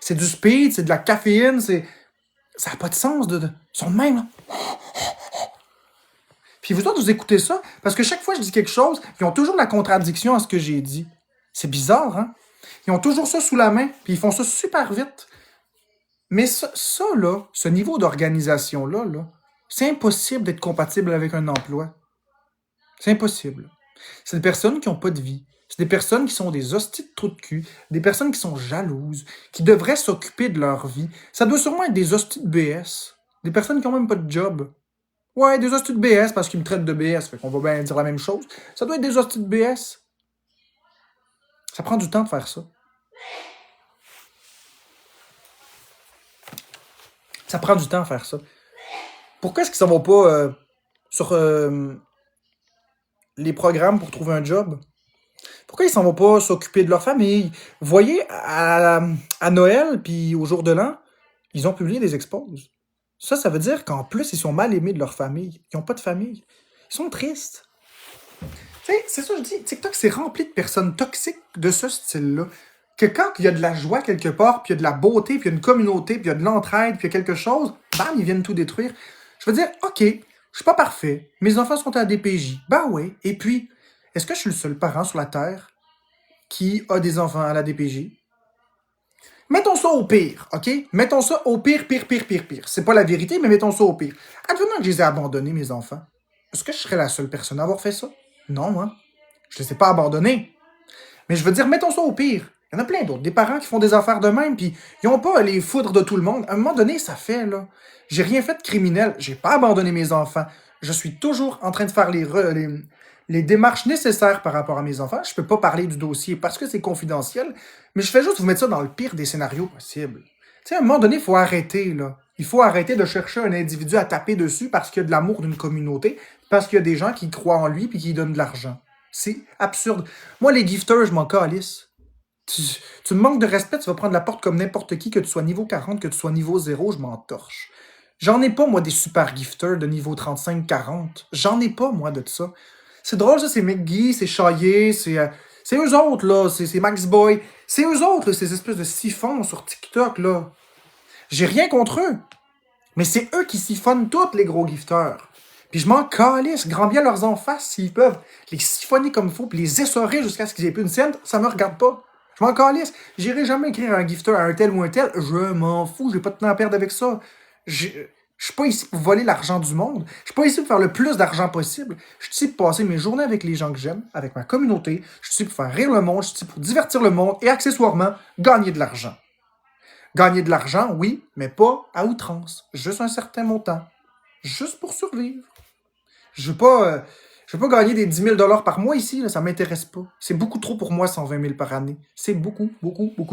C'est du speed, c'est de la caféine, c'est... Ça n'a pas de sens, Ils sont de même, là. Puis vous autres, vous écoutez ça, parce que chaque fois que je dis quelque chose, ils ont toujours la contradiction à ce que j'ai dit. C'est bizarre, hein? Ils ont toujours ça sous la main, puis ils font ça super vite. Mais ça là, ce niveau d'organisation-là, là, c'est impossible d'être compatible avec un emploi. C'est impossible. C'est des personnes qui n'ont pas de vie. C'est des personnes qui sont des hosties de trous de cul, des personnes qui sont jalouses, qui devraient s'occuper de leur vie. Ça doit sûrement être des hosties de BS. Des personnes qui n'ont même pas de job. Ouais, des hosties de BS parce qu'ils me traitent de BS, fait qu'on va bien dire la même chose. Ça doit être des hosties de BS. Ça prend du temps de faire ça. Ça prend du temps à faire ça. Pourquoi est-ce qu'ils s'en vont pas sur les programmes pour trouver un job? Pourquoi ils s'en vont pas s'occuper de leur famille? Vous voyez, à Noël puis au jour de l'an, ils ont publié des exposes. Ça veut dire qu'en plus, ils sont mal aimés de leur famille. Ils n'ont pas de famille. Ils sont tristes. Tu sais, c'est ça que je dis. TikTok, c'est rempli de personnes toxiques de ce style-là. Que quand il y a de la joie quelque part, puis il y a de la beauté, puis il y a une communauté, puis il y a de l'entraide, puis il y a quelque chose, bam, ils viennent tout détruire. Je veux dire, OK, je suis pas parfait. Mes enfants sont à DPJ. Ben oui. Et puis, est-ce que je suis le seul parent sur la Terre qui a des enfants à la DPJ? Mettons ça au pire, OK? Mettons ça au pire, pire. C'est pas la vérité, mais mettons ça au pire. Advenant que je les ai abandonnés, mes enfants, est-ce que je serais la seule personne à avoir fait ça? Non, hein? Je les ai pas abandonnés. Mais je veux dire, mettons ça au pire. Il y en a plein d'autres. Des parents qui font des affaires de même, puis ils ont pas les foudres de tout le monde. À un moment donné, ça fait, là. J'ai rien fait de criminel. J'ai pas abandonné mes enfants. Je suis toujours en train de faire les démarches nécessaires par rapport à mes enfants. Je peux pas parler du dossier parce que c'est confidentiel, mais je fais juste vous mettre ça dans le pire des scénarios possibles. Tu sais, à un moment donné, il faut arrêter, là. Il faut arrêter de chercher un individu à taper dessus parce qu'il y a de l'amour d'une communauté, parce qu'il y a des gens qui croient en lui puis qui lui donnent de l'argent. C'est absurde. Moi, les gifters, je m'en calisse. Tu me manques de respect, tu vas prendre la porte comme n'importe qui, que tu sois niveau 40, que tu sois niveau 0, je m'en torche. J'en ai pas, moi, des super gifters de niveau 35-40. J'en ai pas, moi, de ça. C'est drôle, ça, c'est McGee, c'est Chaillé, c'est eux autres, là, c'est Max Boy. C'est eux autres, là, ces espèces de siphons sur TikTok, là. J'ai rien contre eux. Mais c'est eux qui siphonnent tous les gros gifters. Puis je m'en calisse, grand bien leurs en face s'ils peuvent les siphonner comme il faut, puis les essorer jusqu'à ce qu'ils aient plus une scène, ça me regarde pas. Je m'en calisse. J'irai jamais écrire un gifter à un tel ou un tel. Je m'en fous, j'ai pas de temps à perdre avec ça. Je suis pas ici pour voler l'argent du monde. Je suis pas ici pour faire le plus d'argent possible. Je suis ici pour passer mes journées avec les gens que j'aime, avec ma communauté. Je suis ici pour faire rire le monde. Je suis ici pour divertir le monde et accessoirement, gagner de l'argent. Gagner de l'argent, oui, mais pas à outrance. Juste un certain montant. Juste pour survivre. Je veux pas gagner des 10 000 $ par mois ici, là, ça m'intéresse pas. C'est beaucoup trop pour moi, 120 000 par année. C'est beaucoup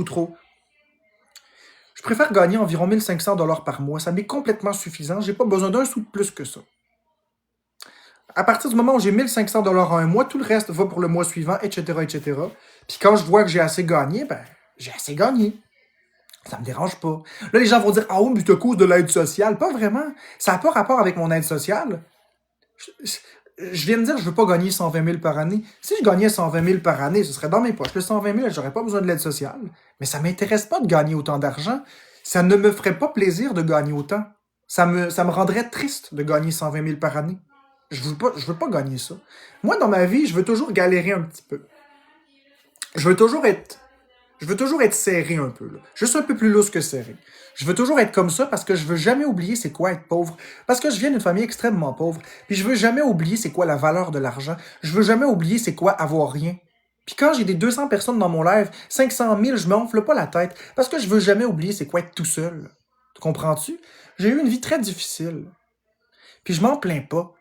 trop. Je préfère gagner environ 1 500 $ par mois. Ça m'est complètement suffisant. J'ai pas besoin d'un sou de plus que ça. À partir du moment où j'ai 1 500 $ en un mois, tout le reste va pour le mois suivant, etc., etc. Puis quand je vois que j'ai assez gagné, ben, j'ai assez gagné. Ça me dérange pas. Là, les gens vont dire « Ah oui, mais c'est à cause de l'aide sociale. » Pas vraiment. Ça n'a pas rapport avec mon aide sociale. Je viens de dire que je veux pas gagner 120 000 par année. Si je gagnais 120 000 par année, ce serait dans mes poches. Le 120 000, j'aurais pas besoin de l'aide sociale. Mais ça m'intéresse pas de gagner autant d'argent. Ça ne me ferait pas plaisir de gagner autant. Ça me rendrait triste de gagner 120 000 par année. Je veux pas gagner ça. Moi, dans ma vie, je veux toujours galérer un petit peu. Je veux toujours être serré un peu, là. Juste un peu plus lousse que serré. Je veux toujours être comme ça parce que je veux jamais oublier c'est quoi être pauvre. Parce que je viens d'une famille extrêmement pauvre. Puis je veux jamais oublier c'est quoi la valeur de l'argent. Je veux jamais oublier c'est quoi avoir rien. Puis quand j'ai des 200 personnes dans mon live, 500 000, je m'enfle pas la tête. Parce que je veux jamais oublier c'est quoi être tout seul. Tu comprends-tu? J'ai eu une vie très difficile. Puis je m'en plains pas.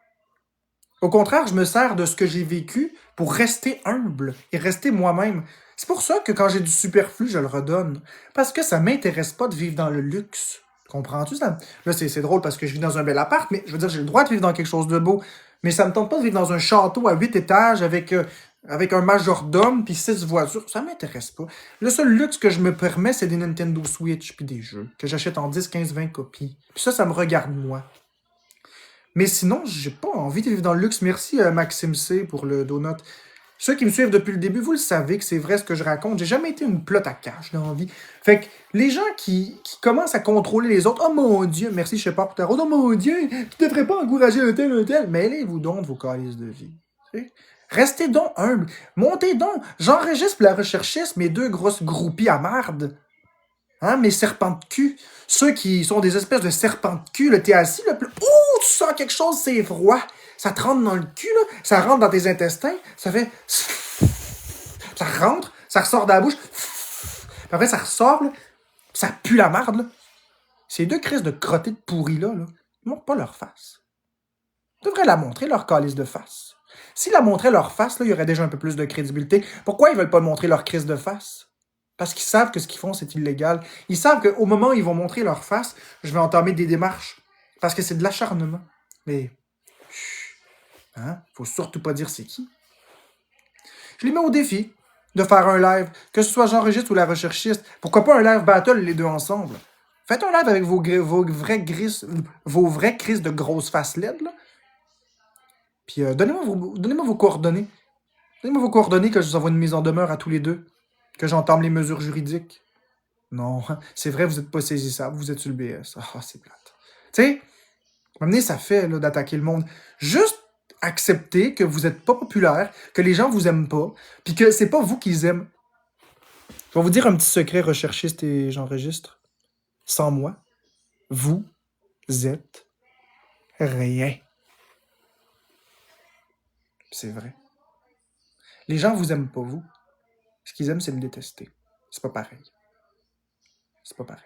Au contraire, je me sers de ce que j'ai vécu pour rester humble et rester moi-même. C'est pour ça que quand j'ai du superflu, je le redonne. Parce que ça m'intéresse pas de vivre dans le luxe. Comprends-tu ça? Là, c'est drôle parce que je vis dans un bel appart, mais je veux dire, j'ai le droit de vivre dans quelque chose de beau. Mais ça me tente pas de vivre dans un château à 8 étages avec un majordome puis 6 voitures. Ça m'intéresse pas. Le seul luxe que je me permets, c'est des Nintendo Switch puis des jeux que j'achète en 10, 15, 20 copies. Puis ça me regarde moi. Mais sinon, j'ai pas envie de vivre dans le luxe. Merci Maxime C pour le donut. Ceux qui me suivent depuis le début, vous le savez que c'est vrai ce que je raconte. J'ai jamais été une plotte à cash dans la vie. Fait que les gens qui commencent à contrôler les autres, oh mon Dieu, merci Shepard pour ta rose, oh mon Dieu, tu devrais pas encourager un tel. Mêlez-vous donc de vos calices de vie. T'sais? Restez donc humbles. Montez donc. J'enregistre pour la recherchiste mes 2 grosses groupies à marde. Hein, mes serpents de cul. Ceux qui sont des espèces de serpents de cul, le t'es assis, le plus. Ouh, tu sens quelque chose, c'est froid. Ça te rentre dans le cul, là. Ça rentre dans tes intestins. Ça fait. Ça rentre, ça ressort de la bouche. Puis après, ça ressort, là. Ça pue la marde, là. Ces 2 crises de crottés de pourris, là, ils montrent pas leur face. Ils devraient la montrer, leur calice de face. S'ils la montraient leur face, là, il y aurait déjà un peu plus de crédibilité. Pourquoi ils veulent pas montrer leur crise de face? Parce qu'ils savent que ce qu'ils font, c'est illégal. Ils savent qu'au moment où ils vont montrer leur face, je vais entamer des démarches. Parce que c'est de l'acharnement. Mais, hein, faut surtout pas dire c'est qui. Je les mets au défi de faire un live, que ce soit j'enregistre ou la recherchiste. Pourquoi pas un live battle, les deux ensemble? Faites un live avec vos vraies crises de grosses faces LED, là. Puis donnez-moi vos coordonnées. Donnez-moi vos coordonnées que je vous envoie une mise en demeure à tous les deux. Que j'entame les mesures juridiques. Non, c'est vrai, vous n'êtes pas saisissable, vous êtes sur le BS. Ah, c'est plate. Tu sais, maintenant, ça fait là, d'attaquer le monde. Juste accepter que vous n'êtes pas populaire, que les gens vous aiment pas, puis que c'est pas vous qu'ils aiment. Je vais vous dire un petit secret recherchiste et j'enregistre. Sans moi, vous êtes rien. C'est vrai. Les gens vous aiment pas, vous. Ce qu'ils aiment, c'est me détester. C'est pas pareil. C'est pas pareil.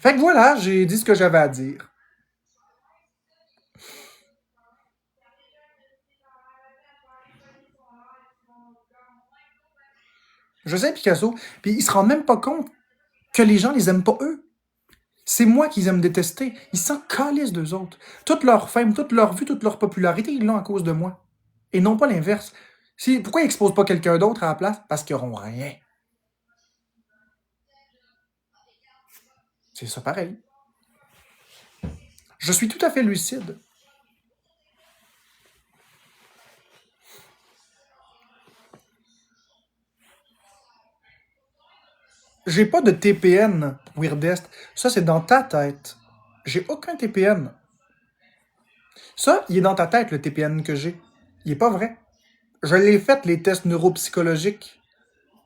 Fait que voilà, j'ai dit ce que j'avais à dire. Je sais, Picasso, puis ils se rendent même pas compte que les gens les aiment pas eux. C'est moi qu'ils aiment détester. Ils s'en calissent d'eux autres. Toute leur fame, toute leur vue, toute leur popularité, ils l'ont à cause de moi. Et non pas l'inverse. Pourquoi ils exposent pas quelqu'un d'autre à la place? Parce qu'ils auront rien. C'est ça pareil. Je suis tout à fait lucide. J'ai pas de TPN, Weirdest. Ça, c'est dans ta tête. J'ai aucun TPN. Ça, il est dans ta tête, le TPN que j'ai. Il est pas vrai. Je l'ai fait, les tests neuropsychologiques.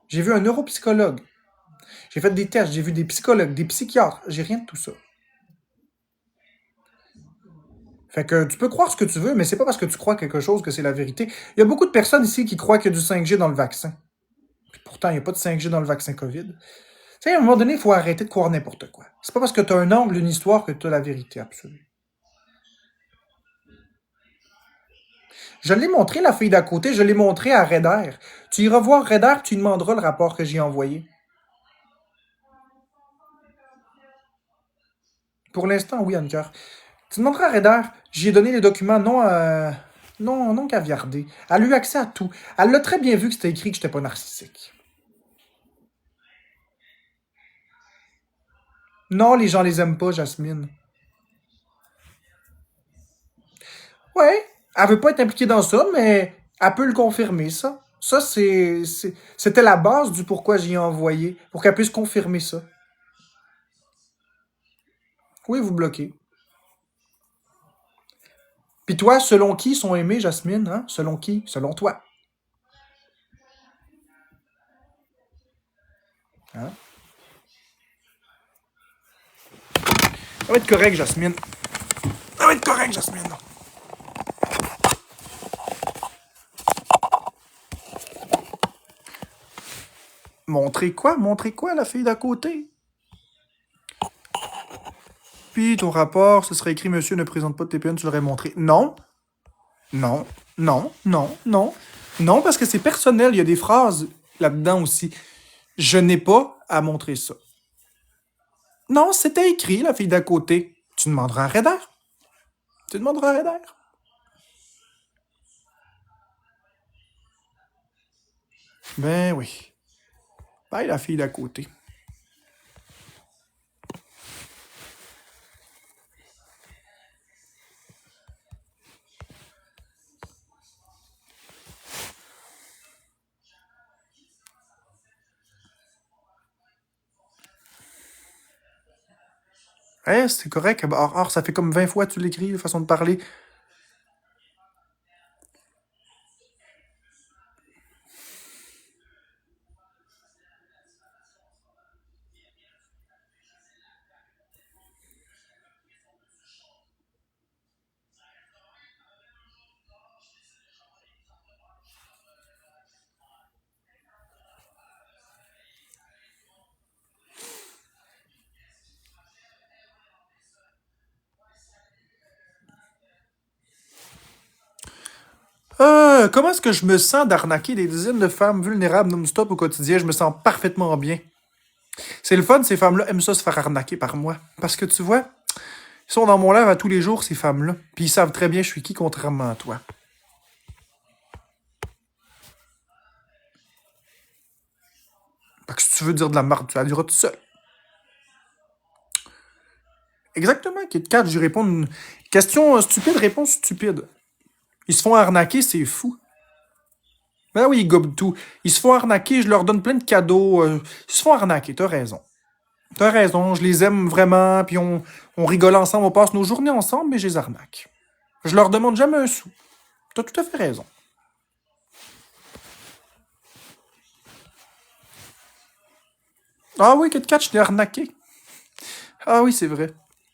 J'ai vu un neuropsychologue. J'ai fait des tests, j'ai vu des psychologues, des psychiatres. J'ai rien de tout ça. Fait que tu peux croire ce que tu veux, mais c'est pas parce que tu crois quelque chose que c'est la vérité. Il y a beaucoup de personnes ici qui croient qu'il y a du 5G dans le vaccin. Puis pourtant, il n'y a pas de 5G dans le vaccin COVID. Tu sais, à un moment donné, il faut arrêter de croire n'importe quoi. C'est pas parce que tu as un angle, une histoire, que tu as la vérité absolue. Je l'ai montré, la fille d'à côté, je l'ai montré à Redder. Tu iras voir Redder, tu lui demanderas le rapport que j'ai envoyé. Pour l'instant, oui, Anker. Tu demanderas à Redder, j'ai donné les documents non caviardés. Elle a eu accès à tout. Elle l'a très bien vu que c'était écrit que j'étais pas narcissique. Non, les gens les aiment pas, Jasmine. Ouais, elle veut pas être impliquée dans ça, mais elle peut le confirmer, ça. Ça, c'était la base du pourquoi j'y ai envoyé, pour qu'elle puisse confirmer ça. Oui, vous bloquez. Puis toi, selon qui sont aimés, Jasmine, hein? Selon qui? Selon toi. Hein? Ça va être correct, Jasmine. Ça va être correct, Jasmine. Montrer quoi? Montrer quoi, la fille d'à côté? Puis ton rapport, ce serait écrit Monsieur ne présente pas de TPN, tu l'aurais montré. Non. Non. Non. Non. Non. Non, parce que c'est personnel. Il y a des phrases là-dedans aussi. Je n'ai pas à montrer ça. Non, c'était écrit, la fille d'à côté. Tu demanderas à Redder. Tu demanderas à Redder. Ben oui. Bye, la fille d'à côté. Eh, c'est correct. Or, ça fait comme 20 fois que tu l'écris, de façon de parler. Moi, comment est-ce que je me sens d'arnaquer des dizaines de femmes vulnérables non-stop au quotidien? Je me sens parfaitement bien. C'est le fun, ces femmes-là aiment ça se faire arnaquer par moi. Parce que tu vois, ils sont dans mon live à tous les jours, ces femmes-là. Puis ils savent très bien je suis qui, contrairement à toi. Fait que si tu veux dire de la merde, tu la diras tout seul. Exactement, Kit Kat, je réponds une question stupide, réponse stupide. Ils se font arnaquer, c'est fou. Ben oui, ils gobent tout. Ils se font arnaquer, je leur donne plein de cadeaux. Ils se font arnaquer, t'as raison. T'as raison, je les aime vraiment, puis on rigole ensemble, on passe nos journées ensemble, mais je les arnaque. Je leur demande jamais un sou. T'as tout à fait raison. Ah oui, Kit Kat, je t'ai arnaqué. Ah oui, c'est vrai.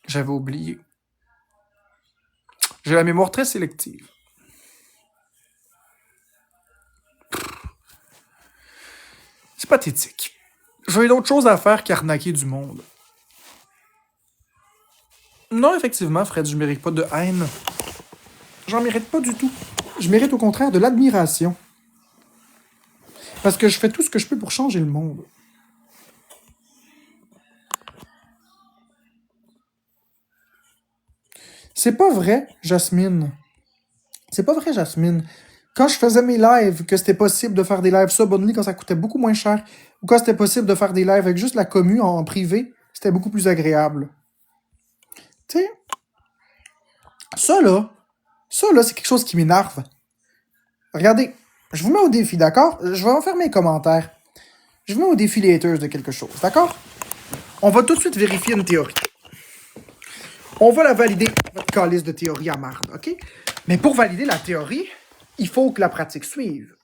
J'avais oublié. J'ai la mémoire très sélective. C'est pathétique. J'ai d'autres choses à faire qu'arnaquer du monde. Non, effectivement, Fred, je mérite pas de haine. J'en mérite pas du tout. Je mérite au contraire de l'admiration. Parce que je fais tout ce que je peux pour changer le monde. C'est pas vrai, Jasmine. C'est pas vrai, Jasmine. Quand je faisais mes lives, que c'était possible de faire des lives sub only quand ça coûtait beaucoup moins cher, ou quand c'était possible de faire des lives avec juste la commu en privé, c'était beaucoup plus agréable. Tu sais, ça là, c'est quelque chose qui m'énerve. Regardez, je vous mets au défi, d'accord? Je vais en faire mes commentaires. Je vous mets au défi les haters de quelque chose, d'accord? On va tout de suite vérifier une théorie. On va la valider, votre calice de théorie à marde, ok? Mais pour valider la théorie, il faut que la pratique suive.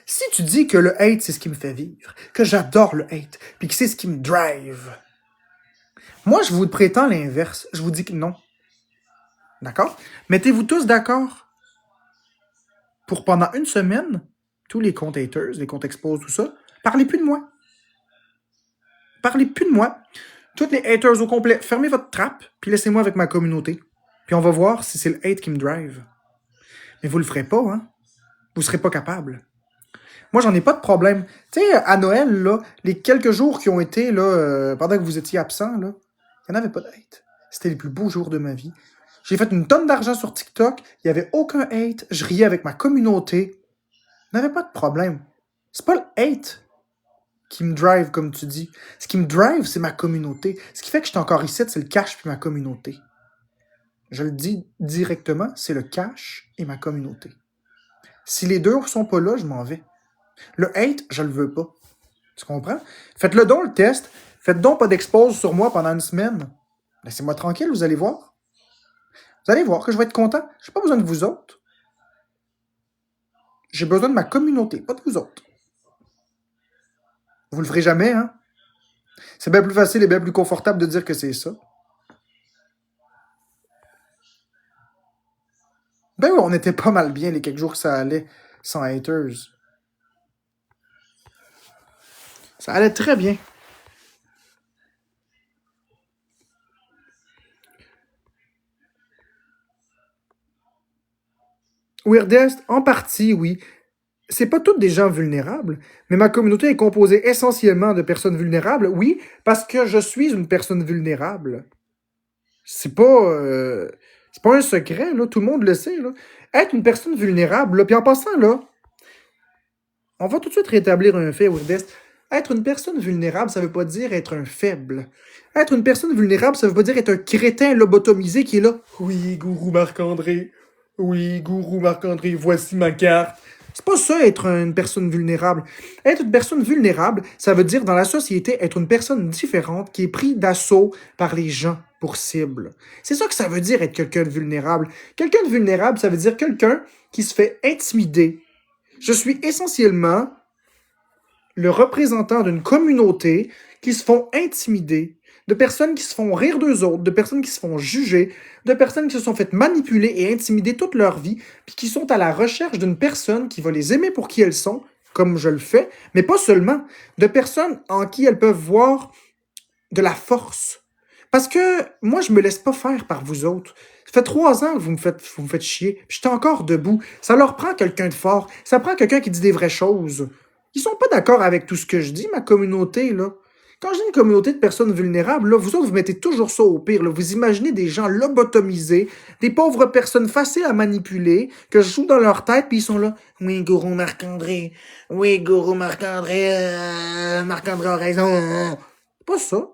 Si tu dis que le hate, c'est ce qui me fait vivre, que j'adore le hate, puis que c'est ce qui me drive, moi, je vous prétends l'inverse. Je vous dis que non. D'accord? Mettez-vous tous d'accord pour pendant une semaine, tous les comptes haters, les comptes expose, tout ça, parlez plus de moi. Parlez plus de moi. Toutes les haters au complet, fermez votre trappe, puis laissez-moi avec ma communauté. Puis on va voir si c'est le hate qui me drive. Mais vous le ferez pas, hein? Vous serez pas capable. Moi, j'en ai pas de problème. Tu sais, à Noël, là, les quelques jours qui ont été, là, pendant que vous étiez absent, là, il n'y en avait pas de hate. C'était les plus beaux jours de ma vie. J'ai fait une tonne d'argent sur TikTok, il n'y avait aucun hate, je riais avec ma communauté. Il n'y avait pas de problème. C'est pas le hate qui me drive, comme tu dis. Ce qui me drive, c'est ma communauté. Ce qui fait que je suis encore ici, c'est le cash puis ma communauté. Je le dis directement, c'est le cash et ma communauté. Si les deux sont pas là, je m'en vais. Le hate, je le veux pas. Tu comprends? Faites-le donc le test. Faites donc pas d'expose sur moi pendant une semaine. Laissez-moi tranquille, vous allez voir. Vous allez voir que je vais être content. J'ai pas besoin de vous autres. J'ai besoin de ma communauté, pas de vous autres. Vous le ferez jamais, hein? C'est bien plus facile et bien plus confortable de dire que c'est ça. Ben oui, on était pas mal bien les quelques jours que ça allait sans haters. Ça allait très bien. Weirdest, en partie, oui. C'est pas toutes des gens vulnérables, mais ma communauté est composée essentiellement de personnes vulnérables, oui, parce que je suis une personne vulnérable. C'est pas un secret, là, tout le monde le sait, là. Être une personne vulnérable, là, puis en passant, là, on va tout de suite rétablir un fait, Weirdest. Être une personne vulnérable, ça veut pas dire être un faible. Être une personne vulnérable, ça veut pas dire être un crétin lobotomisé qui est là. Oui, gourou Marc-André. Oui, gourou Marc-André, voici ma carte. C'est pas ça, être une personne vulnérable. Être une personne vulnérable, ça veut dire dans la société être une personne différente qui est prise d'assaut par les gens pour cible. C'est ça que ça veut dire être quelqu'un de vulnérable. Quelqu'un de vulnérable, ça veut dire quelqu'un qui se fait intimider. Je suis essentiellement le représentant d'une communauté qui se font intimider, de personnes qui se font rire d'eux autres, de personnes qui se font juger, de personnes qui se sont faites manipuler et intimider toute leur vie, puis qui sont à la recherche d'une personne qui va les aimer pour qui elles sont, comme je le fais, mais pas seulement, de personnes en qui elles peuvent voir de la force. Parce que moi, je me laisse pas faire par vous autres. Ça fait 3 ans que vous me faites chier. Puis j'étais encore debout. Ça leur prend quelqu'un de fort. Ça prend quelqu'un qui dit des vraies choses. Ils sont pas d'accord avec tout ce que je dis, ma communauté, là. Quand je dis une communauté de personnes vulnérables, là, vous autres, vous mettez toujours ça au pire. Là. Vous imaginez des gens lobotomisés, des pauvres personnes faciles à manipuler, que je joue dans leur tête, puis ils sont là. Oui, Gourou Marc-André. Oui, Gourou Marc-André. Marc-André a raison. Pas ça.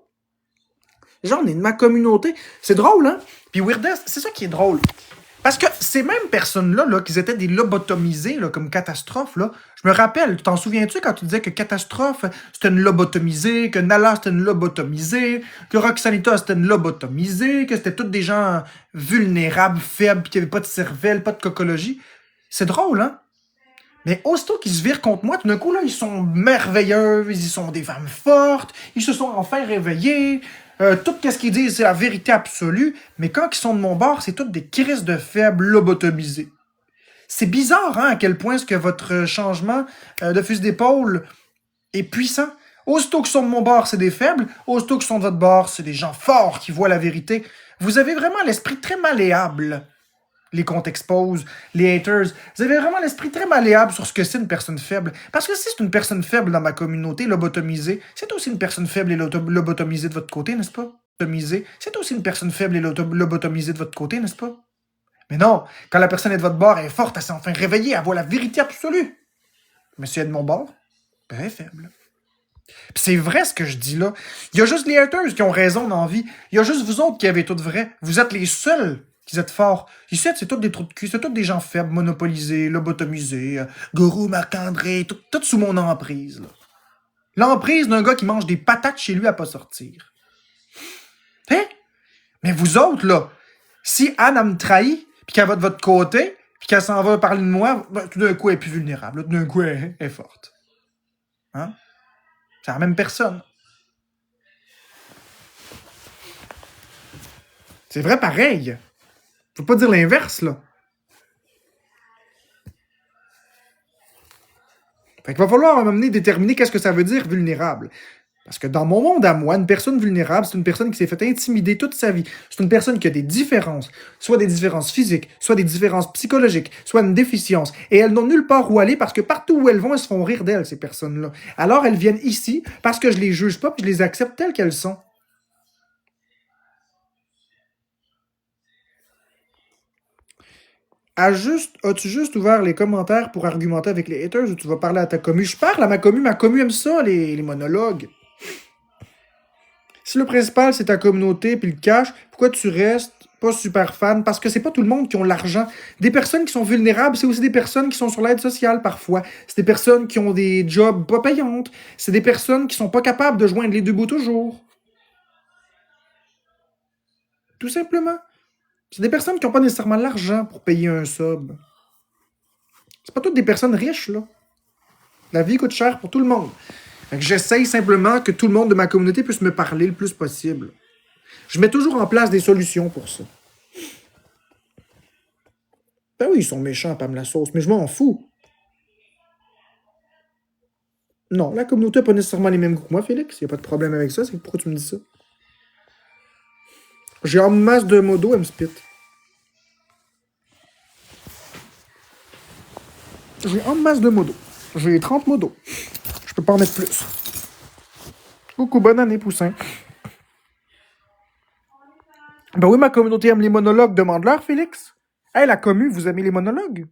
J'en ai de ma communauté. C'est drôle, hein? Puis Weirdas, c'est ça qui est drôle. Parce que ces mêmes personnes-là, là, qu'ils étaient des lobotomisés, là, comme Catastrophe, là, je me rappelle, tu t'en souviens-tu quand tu disais que Catastrophe, c'était une lobotomisée, que Nala, c'était une lobotomisée, que Roxanita, c'était une lobotomisée, que c'était tous des gens vulnérables, faibles, pis qui n'avaient pas de cervelle, pas de cocologie. C'est drôle, hein? Mais aussitôt qu'ils se virent contre moi, tout d'un coup, là, ils sont merveilleux, ils sont des femmes fortes, ils se sont enfin réveillés, tout ce qu'ils disent, c'est la vérité absolue, mais quand ils sont de mon bord, c'est toutes des crises de faibles lobotomisés. C'est bizarre, hein, à quel point est-ce que votre changement de fusil d'épaule est puissant. Aussitôt qu'ils sont de mon bord, c'est des faibles, aussitôt qu'ils sont de votre bord, c'est des gens forts qui voient la vérité. Vous avez vraiment l'esprit très malléable. Les comptes exposent, les haters. Vous avez vraiment l'esprit très malléable sur ce que c'est une personne faible. Parce que si c'est une personne faible dans ma communauté, lobotomisée, c'est aussi une personne faible et lobotomisée de votre côté, n'est-ce pas? C'est aussi une personne faible et lobotomisée de votre côté, n'est-ce pas? Mais non, quand la personne est de votre bord, elle est forte, elle s'est enfin réveillée, elle voit la vérité absolue. Mais si elle est de mon bord, ben elle est faible. Puis c'est vrai ce que je dis là. Il y a juste les haters qui ont raison dans la vie. Il y a juste vous autres qui avez tout vrai. Vous êtes les seuls qui êtes forts. Ici, c'est tous des trous de cul, c'est tous des gens faibles, monopolisés, lobotomisés, Gourou, Marc-André, tout sous mon emprise. Là. L'emprise d'un gars qui mange des patates chez lui à pas sortir. Hein? Mais vous autres, là, si Anne me trahit, puis qu'elle va de votre côté, puis qu'elle s'en va parler de moi, ben, tout d'un coup, elle est plus vulnérable. Tout d'un coup, elle est forte. Hein? C'est la même personne. C'est vrai pareil. Faut pas dire l'inverse, là. Fait qu'il va falloir à un moment donné déterminer qu'est-ce que ça veut dire vulnérable. Parce que dans mon monde à moi, une personne vulnérable, c'est une personne qui s'est fait intimider toute sa vie. C'est une personne qui a des différences, soit des différences physiques, soit des différences psychologiques, soit une déficience. Et elles n'ont nulle part où aller parce que partout où elles vont, elles se font rire d'elles, ces personnes-là. Alors elles viennent ici parce que je les juge pas puis je les accepte telles qu'elles sont. As-tu juste ouvert les commentaires pour argumenter avec les haters ou tu vas parler à ta commu? Je parle à ma commu aime ça, les monologues. Si le principal, c'est ta communauté puis le cash, pourquoi tu restes pas super fan? Parce que c'est pas tout le monde qui ont l'argent. Des personnes qui sont vulnérables, c'est aussi des personnes qui sont sur l'aide sociale parfois. C'est des personnes qui ont des jobs pas payantes. C'est des personnes qui sont pas capables de joindre les deux bouts toujours. Tout simplement. C'est des personnes qui n'ont pas nécessairement l'argent pour payer un sub. C'est pas toutes des personnes riches, là. La vie coûte cher pour tout le monde. Fait que j'essaye simplement que tout le monde de ma communauté puisse me parler le plus possible. Je mets toujours en place des solutions pour ça. Ben oui, ils sont méchants, pas me la sauce, mais je m'en fous. Non, la communauté n'a pas nécessairement les mêmes goûts que moi, Félix. Il n'y a pas de problème avec ça. C'est pourquoi tu me dis ça? J'ai en masse de modos, M-Spit. J'ai en masse de modos. J'ai 30 modos. Je peux pas en mettre plus. Coucou, bonne année, Poussin. Ben oui, ma communauté aime les monologues. Demande-leur, Félix. Hey, la commu, vous aimez les monologues?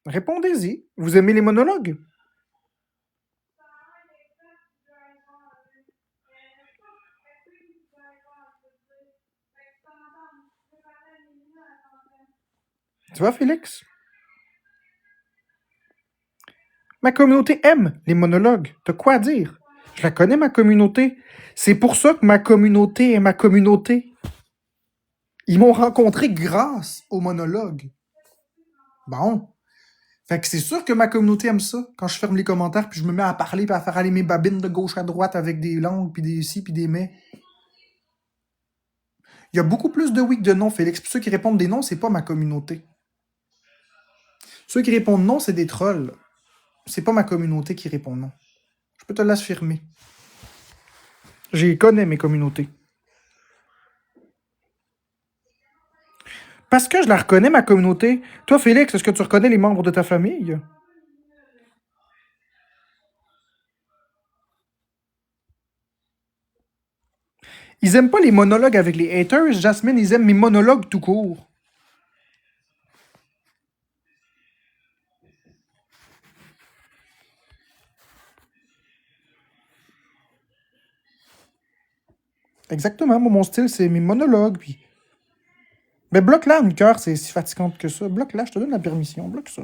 Répondez-y. Vous aimez les monologues? Tu vois, Félix? Ma communauté aime les monologues. T'as quoi à dire? Je la connais, ma communauté. C'est pour ça que ma communauté est ma communauté. Ils m'ont rencontré grâce aux monologues. Bon. Fait que c'est sûr que ma communauté aime ça. Quand je ferme les commentaires, puis je me mets à parler, puis à faire aller mes babines de gauche à droite avec des langues, puis des si, puis des mais. Il y a beaucoup plus de oui que de non, Félix. Puis ceux qui répondent des non, c'est pas ma communauté. Ceux qui répondent non, c'est des trolls. C'est pas ma communauté qui répond non. Je peux te l'affirmer. J'y connais mes communautés. Parce que je la reconnais, ma communauté. Toi, Félix, est-ce que tu reconnais les membres de ta famille? Ils aiment pas les monologues avec les haters, Jasmine, ils aiment mes monologues tout court. Exactement, moi, mon style, c'est mes monologues, puis... Mais bloque-la, une cœur, c'est si fatigante que ça. Bloque-la, je te donne la permission, bloque ça.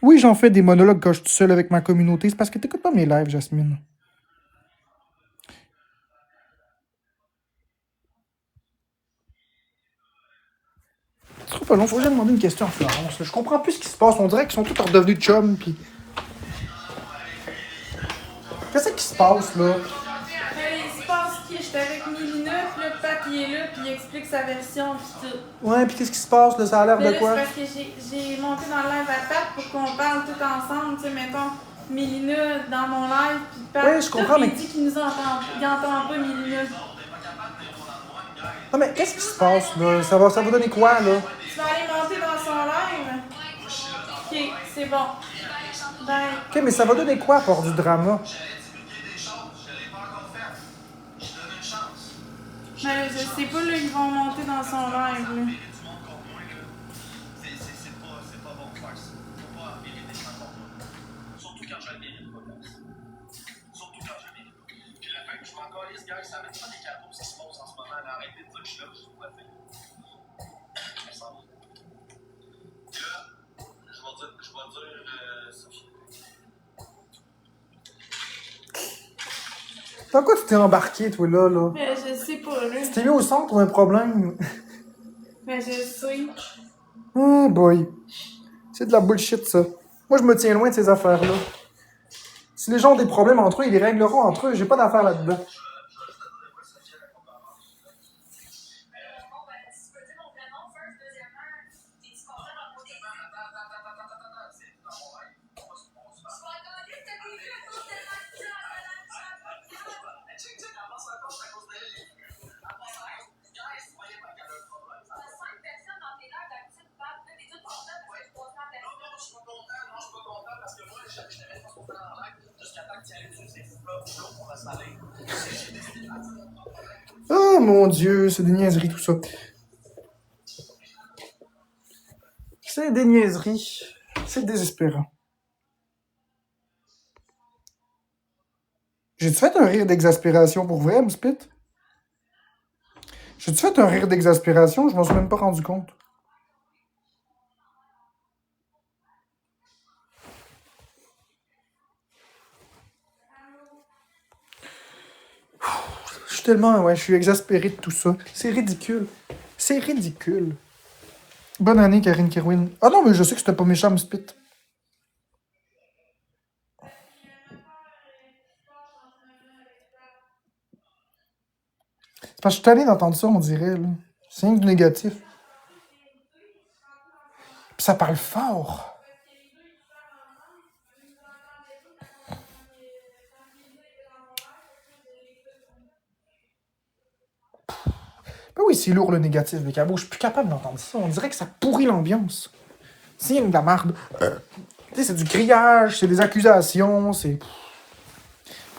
Oui, j'en fais des monologues quand je suis seul avec ma communauté, c'est parce que t'écoutes pas mes lives, Jasmine. C'est trop pas long, faut que j'aille demander une question à Florence. Je comprends plus ce qui se passe, on dirait qu'ils sont tous redevenus chums, puis... Qu'est-ce qui se passe, là? Il se passe que j'étais avec Mélina, puis là, Pat, il est là, puis il explique sa version, puis tout. Ouais, puis qu'est-ce qui se passe, là? Ça a l'air Mais de là, quoi? c'est parce que j'ai monté dans le live à Pat pour qu'on parle tout ensemble, tu sais, mettons, Mélina dans mon live, puis Pat, Oui, je comprends, mais... il dit qu'il nous entend, il entend pas Mélina. Non, mais qu'est-ce qui se passe, là? Ça va donner quoi, là? Tu vas aller monter dans son live? Ok, c'est bon. Bye. Ok, mais ça va donner quoi, à part du drama? Mais je sais pas, là, ils vont monter dans son live, là. Dans quoi tu t'es embarqué, toi, là? Mais je sais pas, là. Tu t'es mis au centre ou un problème? Mais je sais. Oh boy. C'est de la bullshit, ça. Moi, je me tiens loin de ces affaires-là. Si les gens ont des problèmes entre eux, ils les régleront entre eux. J'ai pas d'affaires là-dedans. Oh mon Dieu, c'est des niaiseries tout ça. C'est des niaiseries. C'est désespérant. J'ai-tu fait un rire d'exaspération pour vrai, Spit? J'ai-tu fait un rire d'exaspération? Je m'en suis même pas rendu compte. Je suis tellement... Ouais, je suis exaspéré de tout ça. C'est ridicule. C'est ridicule. Bonne année, Karine Kerwin. Ah non, mais je sais que c'était pas méchant, Spit. C'est parce que je suis tanné d'entendre ça, on dirait, là. C'est rien que du négatif. Puis ça parle fort. Ben oui, c'est lourd le négatif, le cabot. Je suis plus capable d'entendre ça. On dirait que ça pourrit l'ambiance. C'est rien que de la merde. Tu sais, c'est du grillage, c'est des accusations, c'est...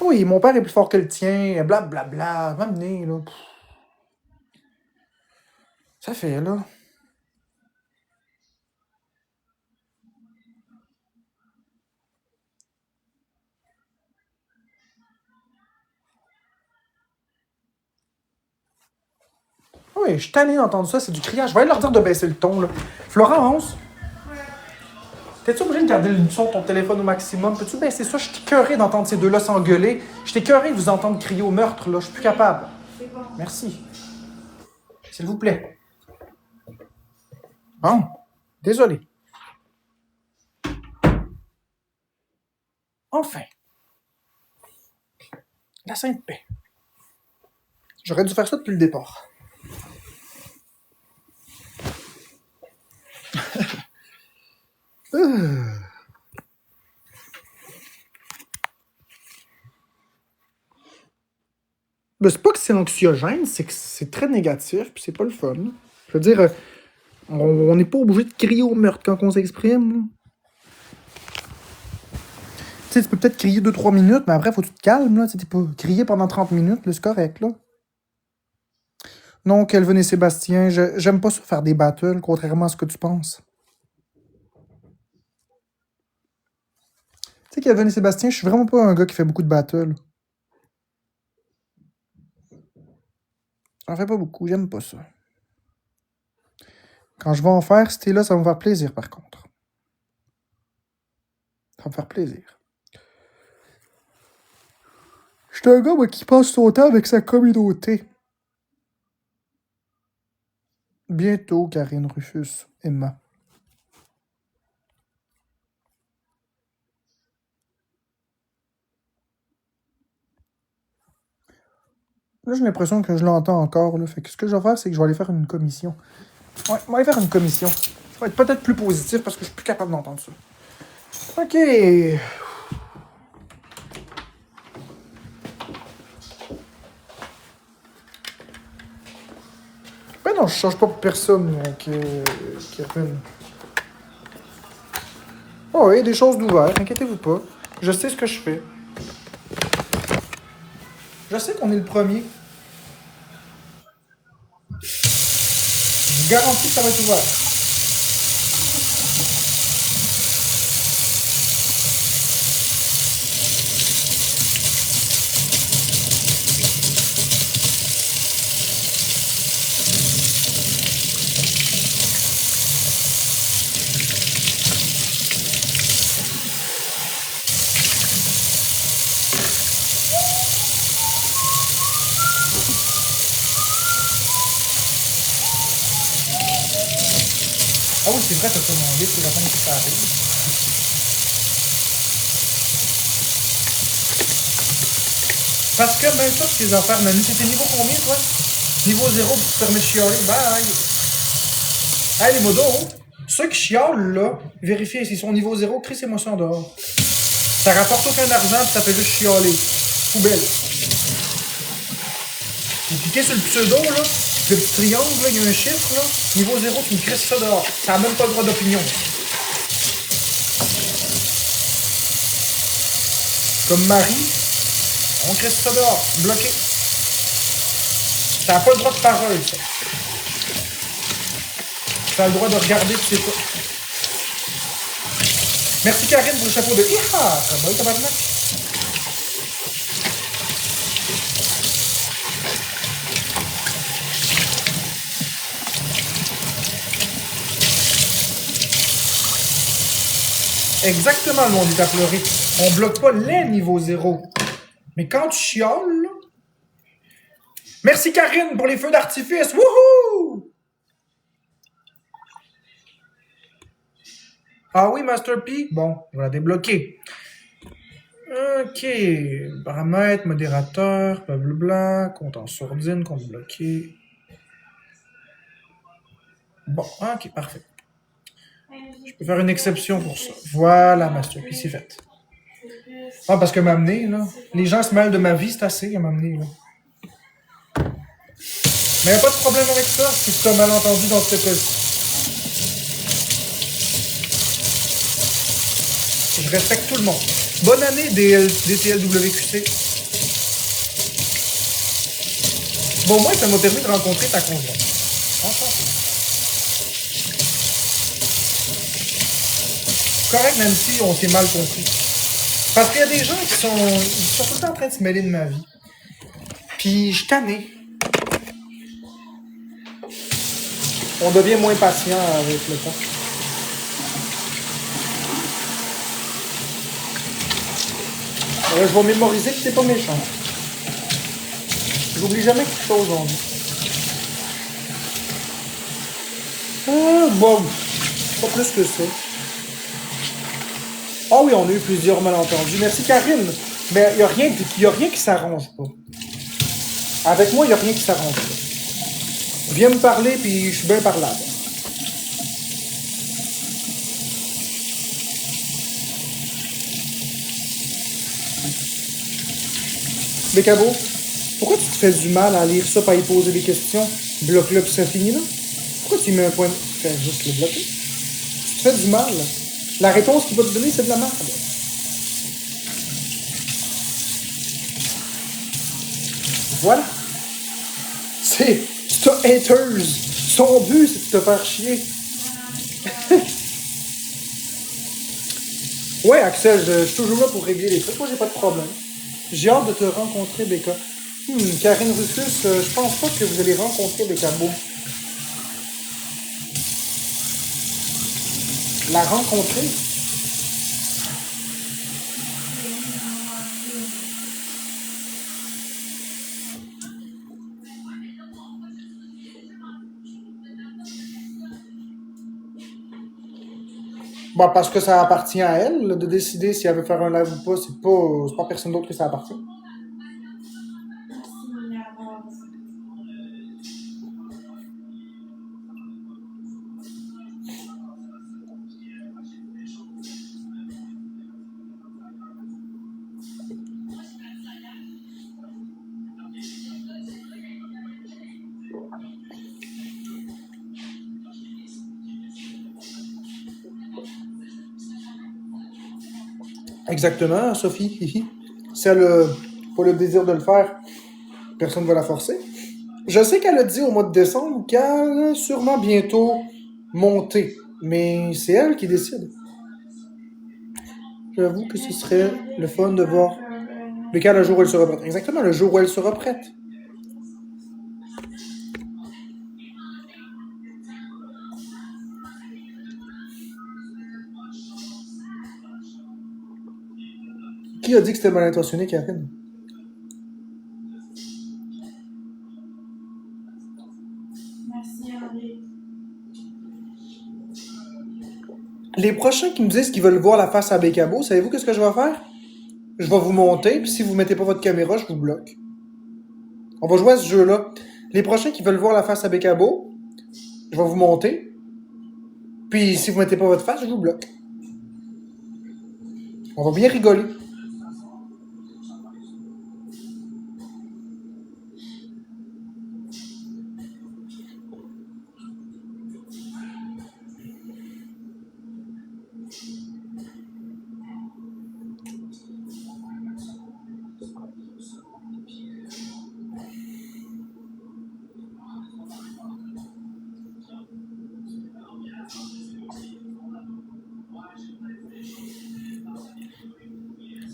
Oui, mon père est plus fort que le tien, blablabla. M'amener, là. Ça fait, là. Oui, je suis tanné d'entendre ça, c'est du criage. Je vais aller leur dire de baisser le ton, là. Florence? T'es-tu obligé de garder le son de ton téléphone au maximum? Peux-tu baisser ça? Je suis écœuré d'entendre ces deux-là s'engueuler. Je suis écœuré de vous entendre crier au meurtre, là. Je suis plus capable. C'est bon. Merci. S'il vous plaît. Bon. Désolé. Enfin. La Sainte Paix. J'aurais dû faire ça depuis le départ. Ben, c'est pas que c'est anxiogène, c'est que c'est très négatif, puis c'est pas le fun. Je veux dire, on n'est pas obligé de crier au meurtre quand on s'exprime. Là. Tu sais, tu peux peut-être crier 2-3 minutes, mais après, faut que tu te calmes. Là. Tu sais, t'es pas crier pendant 30 minutes, là, c'est correct. Là. Non, Kelvin et Sébastien, j'aime pas ça faire des battles, contrairement à ce que tu penses. Tu sais, Kelvin et Sébastien, je suis vraiment pas un gars qui fait beaucoup de battles. J'en fais pas beaucoup, j'aime pas ça. Quand je vais en faire, si t'es là, ça va me faire plaisir, par contre. Ça va me faire plaisir. Je suis un gars, moi, qui passe son temps avec sa communauté. Bientôt, Karine Rufus, Emma. Là, j'ai l'impression que je l'entends encore. Là. Fait que ce que je vais faire, c'est que je vais aller faire une commission. Ouais, je vais aller faire une commission. Ça va être peut-être plus positif parce que je suis plus capable d'entendre ça. OK. Ben non, je change pas pour personne, donc, Kevin. Oh, il y a des choses d'ouvert, inquiétez-vous pas. Je sais ce que je fais. Je sais qu'on est le premier. Je vous garantis que ça va être ouvert. Ah oui, c'est vrai, t'as commandé, c'est la fin que ça arrive. Parce que même ça, tes affaires, Manu, c'était niveau combien, toi? Niveau 0, tu te permets de chialer. Bye! Hey, les modos, ceux qui chialent, là, vérifiez s'ils sont niveau 0, crissez-moi ça en dehors. Ça rapporte aucun argent, puis ça fait juste chialer. Poubelle. Vous cliquez sur le pseudo, là, le petit triangle, là, il y a un chiffre, là. Niveau 0, tu me crisses ça dehors. Ça n'a même pas le droit d'opinion. Comme Marie, on crisse ça dehors. Bloqué. Ça n'a pas le droit de parole, ça. Ça a le droit de regarder, tu sais pas. Merci Karine pour le chapeau de Iha! Comment tabarnak? Exactement, le monde est à pleurer. On bloque pas les niveaux 0. Mais quand tu chioles, là... Merci Karine pour les feux d'artifice. Wouhou! Ah oui, Master P? Bon, je vais la débloquer. Ok. Paramètres, modérateur, blablabla, compte en sourdine, compte bloqué. Bon, ok, parfait. Je peux faire une exception pour ça. Voilà, Master P, c'est fait. Ah, parce que m'amener, là. Les gens se mêlent de ma vie, c'est assez à m'amener, là. Mais y'a pas de problème avec ça, si tu as mal entendu dans ce cas-ci. Je respecte tout le monde. Bonne année, DTLWQC. Bon, moi, ça m'a permis de rencontrer ta conjointe. Enchanté. Correct, Nancy, on s'est mal compris. Parce qu'il y a des gens qui sont tout le temps en train de se mêler de ma vie. Puis, je suis tanné. On devient moins patient avec le temps. Je vais mémoriser que t'es pas méchant. J'oublie jamais quelque chose en vie. Bon, pas plus que ça. Ah oui, on a eu plusieurs malentendus. Merci Karine. Mais il n'y a rien qui s'arrange pas. Avec moi, il n'y a rien qui s'arrange pas. Viens me parler, puis je suis bien parlable. Bécabo, pourquoi tu te fais du mal à lire ça, pas y poser des questions? Bloque-le, puis ça finit là? Pourquoi tu mets un point de... Fais juste le bloquer. Tu fais du mal. La réponse qu'il va te donner, c'est de la merde. Voilà. C'est haters. Son but, c'est de te faire chier. Ouais, Axel, je suis toujours là pour régler les trucs. Moi, j'ai pas de problème. J'ai hâte de te rencontrer, Becca. Karine Rufus, je pense pas que vous allez rencontrer Becca Beau. La rencontrer? Bah, parce que ça appartient à elle là, de décider si elle veut faire un live ou pas. C'est pas personne d'autre que ça appartient. Exactement, Sophie. Si elle n'a pas le désir de le faire, personne ne va la forcer. Je sais qu'elle a dit au mois de décembre qu'elle allait sûrement bientôt monter, mais c'est elle qui décide. J'avoue que ce serait le fun de voir lequel le jour où elle sera prête. Exactement, le jour où elle sera prête. Qui a dit que c'était mal intentionné, Karine? Merci, Henri. Les prochains qui me disent qu'ils veulent voir la face à Bécabo, savez-vous qu'est-ce que je vais faire? Je vais vous monter, puis si vous mettez pas votre caméra, je vous bloque. On va jouer à ce jeu-là. Les prochains qui veulent voir la face à Bécabo, je vais vous monter, puis si vous mettez pas votre face, je vous bloque. On va bien rigoler.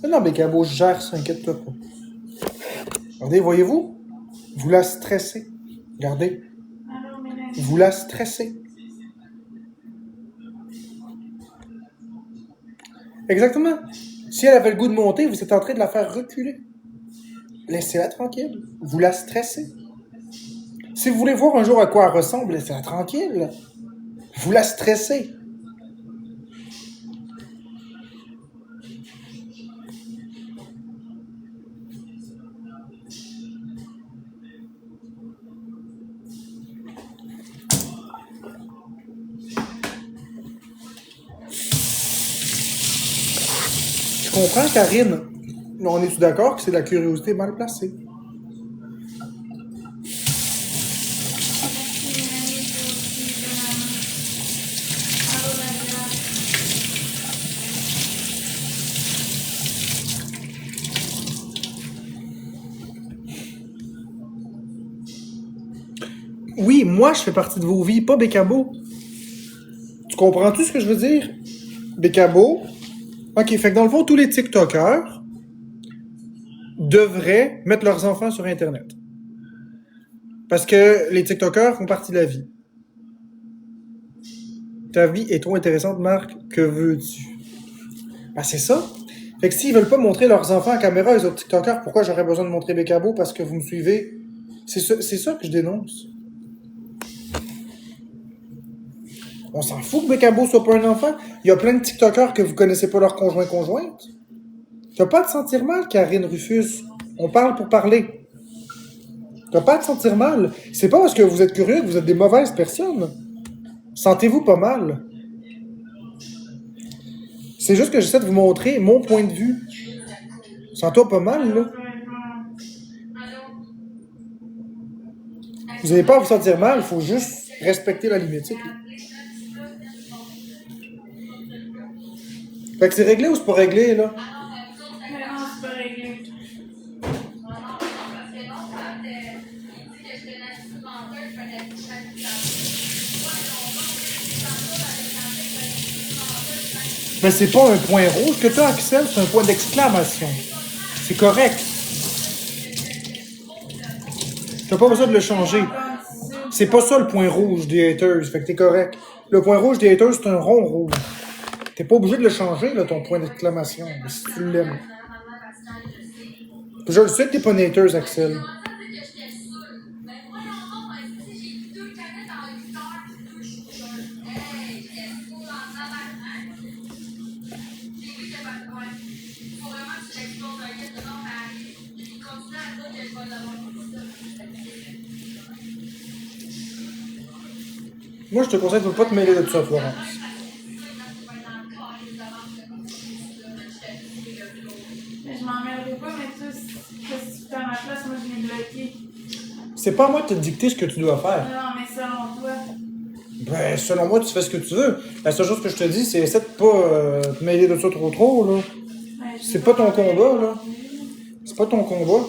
Non, Bécabo, je gère ça, inquiète-toi pas. Regardez, voyez-vous? Vous la stressez. Regardez. Allô, Mélanie. Vous la stressez. Exactement. Si elle avait le goût de monter, vous êtes en train de la faire reculer. Laissez-la tranquille. Vous la stressez. Si vous voulez voir un jour à quoi elle ressemble, laissez-la tranquille. Vous la stressez. Je comprends, Karine. Mais on est-tu d'accord que c'est de la curiosité mal placée? Merci, Mélanie, toi aussi, vraiment. Allô, Nadia. Oui, moi, je fais partie de vos vies, pas Bécabo. Tu comprends-tu ce que je veux dire? Bécabo. Ok, fait que dans le fond, tous les TikTokers devraient mettre leurs enfants sur Internet. Parce que les TikTokers font partie de la vie. Ta vie est trop intéressante, Marc. Que veux-tu? Ben, c'est ça. Fait que s'ils veulent pas montrer leurs enfants à caméra, les autres TikTokers, pourquoi j'aurais besoin de montrer Bécabo? Parce que vous me suivez. C'est ça que je dénonce. On s'en fout que Bécabo soit pas un enfant. Il y a plein de TikTokers que vous connaissez pas leur conjointe. T'as pas à te sentir mal, Karine Rufus. On parle pour parler. T'as pas à te sentir mal. C'est pas parce que vous êtes curieux que vous êtes des mauvaises personnes. Sentez-vous pas mal. C'est juste que j'essaie de vous montrer mon point de vue. Sens-toi pas mal, là. Vous n'avez pas à vous sentir mal, il faut juste respecter la limite, c'est tout. Fait que c'est réglé ou c'est pas réglé, là? Mais non, c'est pas réglé. Mais c'est pas un point rouge que tu as, Axel, c'est un point d'exclamation. C'est correct. T'as pas besoin de le changer. C'est pas ça le point rouge des haters, fait que t'es correct. Le point rouge des haters, c'est un rond rouge. T'es pas obligé de le changer, là, ton point d'exclamation, si tu l'aimes. Je le sais que t'es pas un haters, Axel. Moi, je te conseille de ne pas te mêler de ça, Florence. Mais je m'en mêlerai pas, mais toi, si tu fais à ma place, moi, je l'ai bloqué. C'est pas à moi de te dicter ce que tu dois faire. Non, mais selon toi. Ben, selon moi, tu fais ce que tu veux. La seule chose que je te dis, c'est essaie de pas te mêler de ça trop, là. Ben, C'est pas ton combat, là. C'est pas ton combat.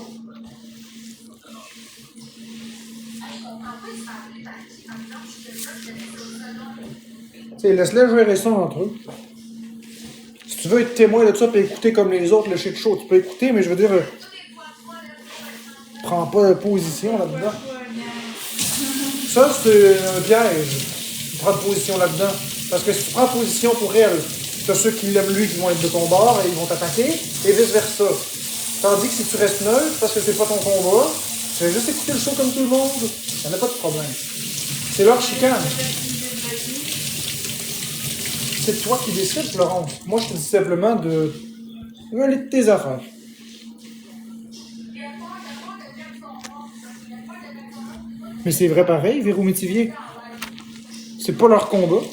T'sais, laisse-les gérer ça entre eux. Si tu veux être témoin de ça et écouter comme les autres le shit show, tu peux écouter, mais je veux dire, prends pas position là-dedans. Ça, c'est un piège. Tu prends position là-dedans. Parce que si tu prends position pour elle, t'as ceux qui l'aiment lui qui vont être de ton bord et ils vont t'attaquer, et vice-versa. Tandis que si tu restes neutre, parce que c'est pas ton combat, tu vas juste écouter le show comme tout le monde, il n'y en a pas de problème. C'est leur chicane. C'est toi qui décides, Florence. Moi, je te dis simplement de aller de tes affaires. Mais c'est vrai pareil, Véro Métivier. C'est pas leur combat.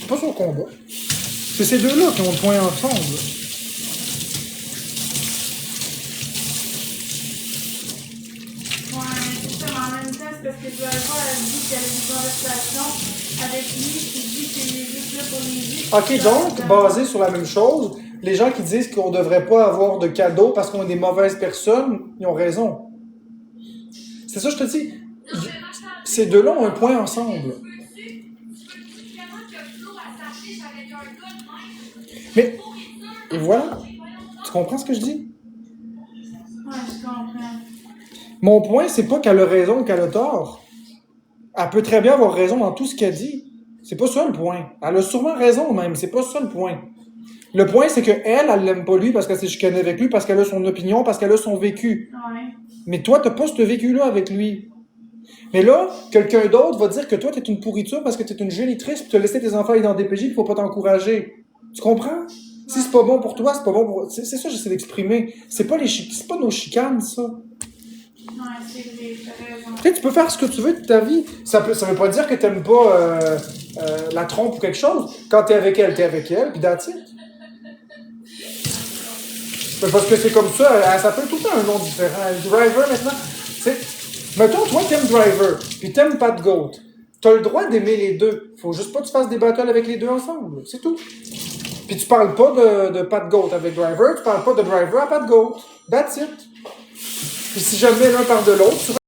C'est pas son combat. C'est ces deux-là qui ont le point ensemble. Ouais, mais c'est ça, mais en même temps, c'est parce que tu vas le voir, elle dit qu'elle a des conversations avec lui, qui dit qu'il est juste là pour les vies. Ok, donc, basé sur la même chose, les gens qui disent qu'on devrait pas avoir de cadeaux parce qu'on est des mauvaises personnes, ils ont raison. C'est ça que je te dis. Ces deux-là ont un point ensemble. Mais, et voilà. Tu comprends ce que je dis? Ouais, je comprends. Mon point, c'est pas qu'elle a raison ou qu'elle a tort. Elle peut très bien avoir raison dans tout ce qu'elle dit. C'est pas ça le point. Elle a sûrement raison même, c'est pas ça le point. Le point, c'est qu'elle, elle l'aime pas lui parce qu'elle s'est chicanée avec lui, parce qu'elle a son opinion, parce qu'elle a son vécu. Ouais. Mais toi, t'as pas ce vécu-là avec lui. Mais là, quelqu'un d'autre va dire que toi, t'es une pourriture parce que t'es une génitrice pis t'as laissé tes enfants aller dans des DPJ pis faut pas t'encourager. Tu comprends? Si c'est pas bon pour toi, c'est pas bon pour... C'est ça que j'essaie d'exprimer. C'est pas nos chicanes, ça. Ouais, c'est vrai, t'as raison. Tu sais, tu peux faire ce que tu veux de ta vie. Ça veut pas dire que t'aimes pas la trompe ou quelque chose. Quand t'es avec elle, pis that's it. Parce que c'est comme ça, elle s'appelle tout le temps un nom différent. Driver, maintenant, tu sais, mettons, toi, t'aimes Driver, puis t'aimes Pat Goat. T'as le droit d'aimer les deux. Faut juste pas que tu fasses des battles avec les deux ensemble. C'est tout. Puis tu parles pas de Pat Goat avec Driver, tu parles pas de Driver à Pat Goat. That's it. Puis si jamais l'un parle de l'autre, tu